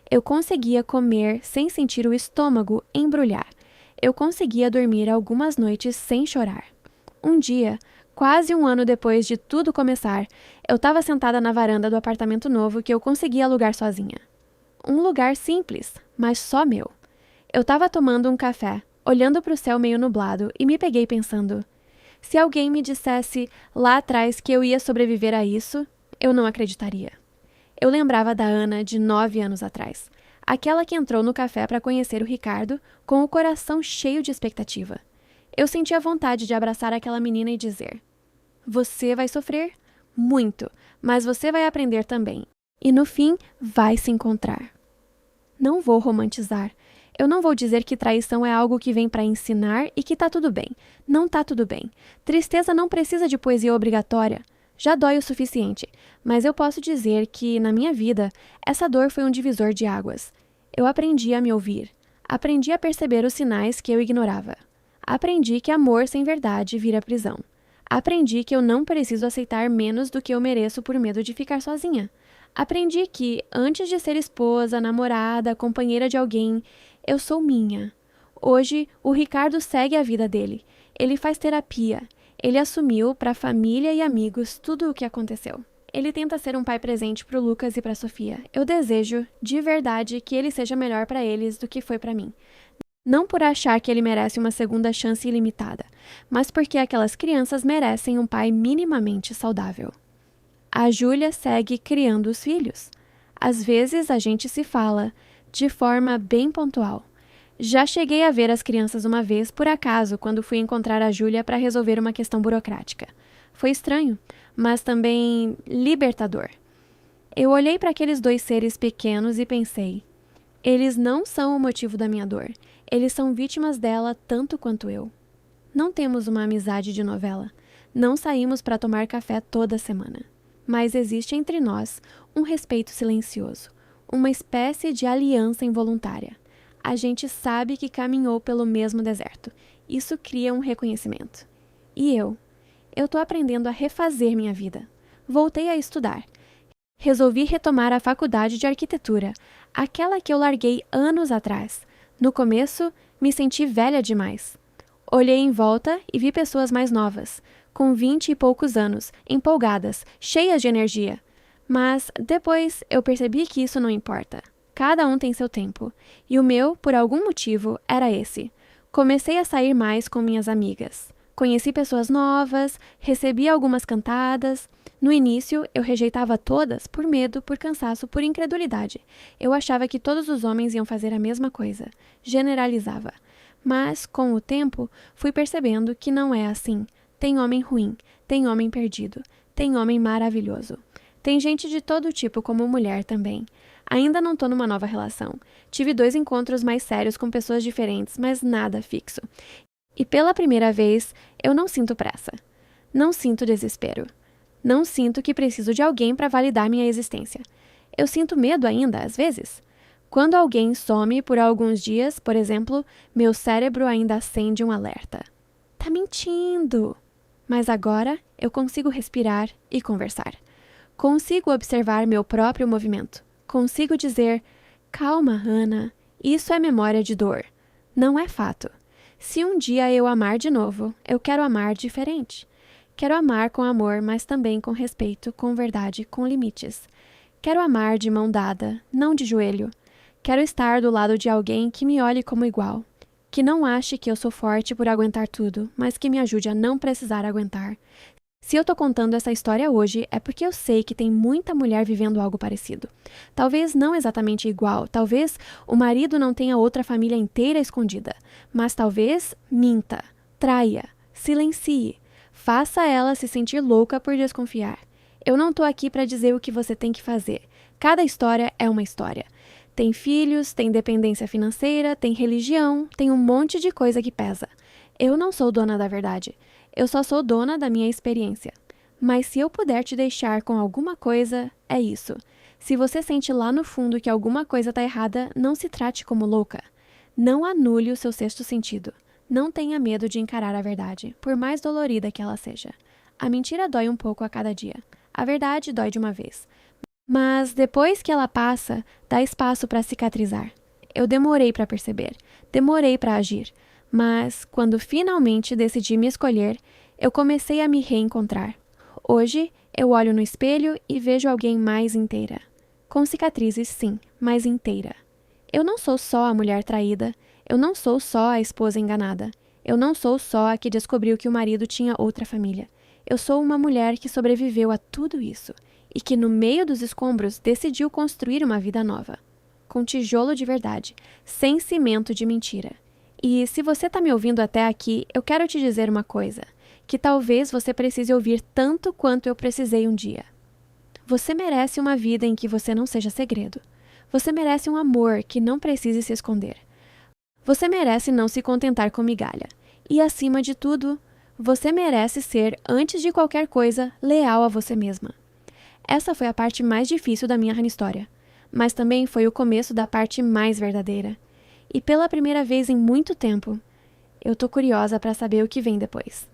Eu conseguia comer sem sentir o estômago embrulhar. Eu conseguia dormir algumas noites sem chorar. Um dia, quase 1 ano depois de tudo começar, eu estava sentada na varanda do apartamento novo que eu consegui alugar sozinha. Um lugar simples, mas só meu. Eu estava tomando um café, olhando para o céu meio nublado e me peguei pensando: se alguém me dissesse lá atrás que eu ia sobreviver a isso, eu não acreditaria. Eu lembrava da Ana de 9 anos atrás, aquela que entrou no café para conhecer o Ricardo com o coração cheio de expectativa. Eu sentia vontade de abraçar aquela menina e dizer: você vai sofrer muito, mas você vai aprender também. E no fim, vai se encontrar. Não vou romantizar. Eu não vou dizer que traição é algo que vem para ensinar e que tá tudo bem. Não tá tudo bem. Tristeza não precisa de poesia obrigatória. Já dói o suficiente, mas eu posso dizer que, na minha vida, essa dor foi um divisor de águas. Eu aprendi a me ouvir. Aprendi a perceber os sinais que eu ignorava. Aprendi que amor sem verdade vira prisão. Aprendi que eu não preciso aceitar menos do que eu mereço por medo de ficar sozinha. Aprendi que, antes de ser esposa, namorada, companheira de alguém, eu sou minha. Hoje, o Ricardo segue a vida dele. Ele faz terapia. Ele assumiu para a família e amigos tudo o que aconteceu. Ele tenta ser um pai presente para o Lucas e para a Sofia. Eu desejo, de verdade, que ele seja melhor para eles do que foi para mim. Não por achar que ele merece uma segunda chance ilimitada, mas porque aquelas crianças merecem um pai minimamente saudável. A Júlia segue criando os filhos. Às vezes a gente se fala, de forma bem pontual. Já cheguei a ver as crianças uma vez, por acaso, quando fui encontrar a Júlia para resolver uma questão burocrática. Foi estranho, mas também libertador. Eu olhei para aqueles dois seres pequenos e pensei: eles não são o motivo da minha dor. Eles são vítimas dela tanto quanto eu. Não temos uma amizade de novela. Não saímos para tomar café toda semana. Mas existe entre nós um respeito silencioso, uma espécie de aliança involuntária. A gente sabe que caminhou pelo mesmo deserto. Isso cria um reconhecimento. E eu tô aprendendo a refazer minha vida. Voltei a estudar. Resolvi retomar a faculdade de arquitetura, aquela que eu larguei anos atrás. No começo, me senti velha demais. Olhei em volta e vi pessoas mais novas, com 20 e poucos anos, empolgadas, cheias de energia. Mas depois eu percebi que isso não importa. Cada um tem seu tempo. E o meu, por algum motivo, era esse. Comecei a sair mais com minhas amigas. Conheci pessoas novas, recebi algumas cantadas. No início, eu rejeitava todas por medo, por cansaço, por incredulidade. Eu achava que todos os homens iam fazer a mesma coisa. Generalizava. Mas, com o tempo, fui percebendo que não é assim. Tem homem ruim, tem homem perdido, tem homem maravilhoso. Tem gente de todo tipo como mulher também. Ainda não tô numa nova relação. Tive 2 encontros mais sérios com pessoas diferentes, mas nada fixo. E pela primeira vez, eu não sinto pressa. Não sinto desespero. Não sinto que preciso de alguém para validar minha existência. Eu sinto medo ainda, às vezes. Quando alguém some por alguns dias, por exemplo, meu cérebro ainda acende um alerta. Tá mentindo! Mas agora eu consigo respirar e conversar. Consigo observar meu próprio movimento. Consigo dizer: calma, Hannah, isso é memória de dor. Não é fato. Se um dia eu amar de novo, eu quero amar diferente. Quero amar com amor, mas também com respeito, com verdade, com limites. Quero amar de mão dada, não de joelho. Quero estar do lado de alguém que me olhe como igual. Que não ache que eu sou forte por aguentar tudo, mas que me ajude a não precisar aguentar. Se eu tô contando essa história hoje, é porque eu sei que tem muita mulher vivendo algo parecido. Talvez não exatamente igual, talvez o marido não tenha outra família inteira escondida, mas talvez minta, traia, silencie, faça ela se sentir louca por desconfiar. Eu não tô aqui para dizer o que você tem que fazer. Cada história é uma história. Tem filhos, tem dependência financeira, tem religião, tem um monte de coisa que pesa. Eu não sou dona da verdade. Eu só sou dona da minha experiência. Mas se eu puder te deixar com alguma coisa, é isso. Se você sente lá no fundo que alguma coisa está errada, não se trate como louca. Não anule o seu sexto sentido. Não tenha medo de encarar a verdade, por mais dolorida que ela seja. A mentira dói um pouco a cada dia. A verdade dói de uma vez. Mas depois que ela passa, dá espaço para cicatrizar. Eu demorei para perceber. Demorei para agir. Mas, quando finalmente decidi me escolher, eu comecei a me reencontrar. Hoje, eu olho no espelho e vejo alguém mais inteira. Com cicatrizes, sim, mas inteira. Eu não sou só a mulher traída. Eu não sou só a esposa enganada. Eu não sou só a que descobriu que o marido tinha outra família. Eu sou uma mulher que sobreviveu a tudo isso e que, no meio dos escombros, decidiu construir uma vida nova. Com tijolo de verdade, sem cimento de mentira. E se você está me ouvindo até aqui, eu quero te dizer uma coisa, que talvez você precise ouvir tanto quanto eu precisei um dia. Você merece uma vida em que você não seja segredo. Você merece um amor que não precise se esconder. Você merece não se contentar com migalha. E, acima de tudo, você merece ser, antes de qualquer coisa, leal a você mesma. Essa foi a parte mais difícil da minha história, mas também foi o começo da parte mais verdadeira. E pela primeira vez em muito tempo, eu tô curiosa para saber o que vem depois.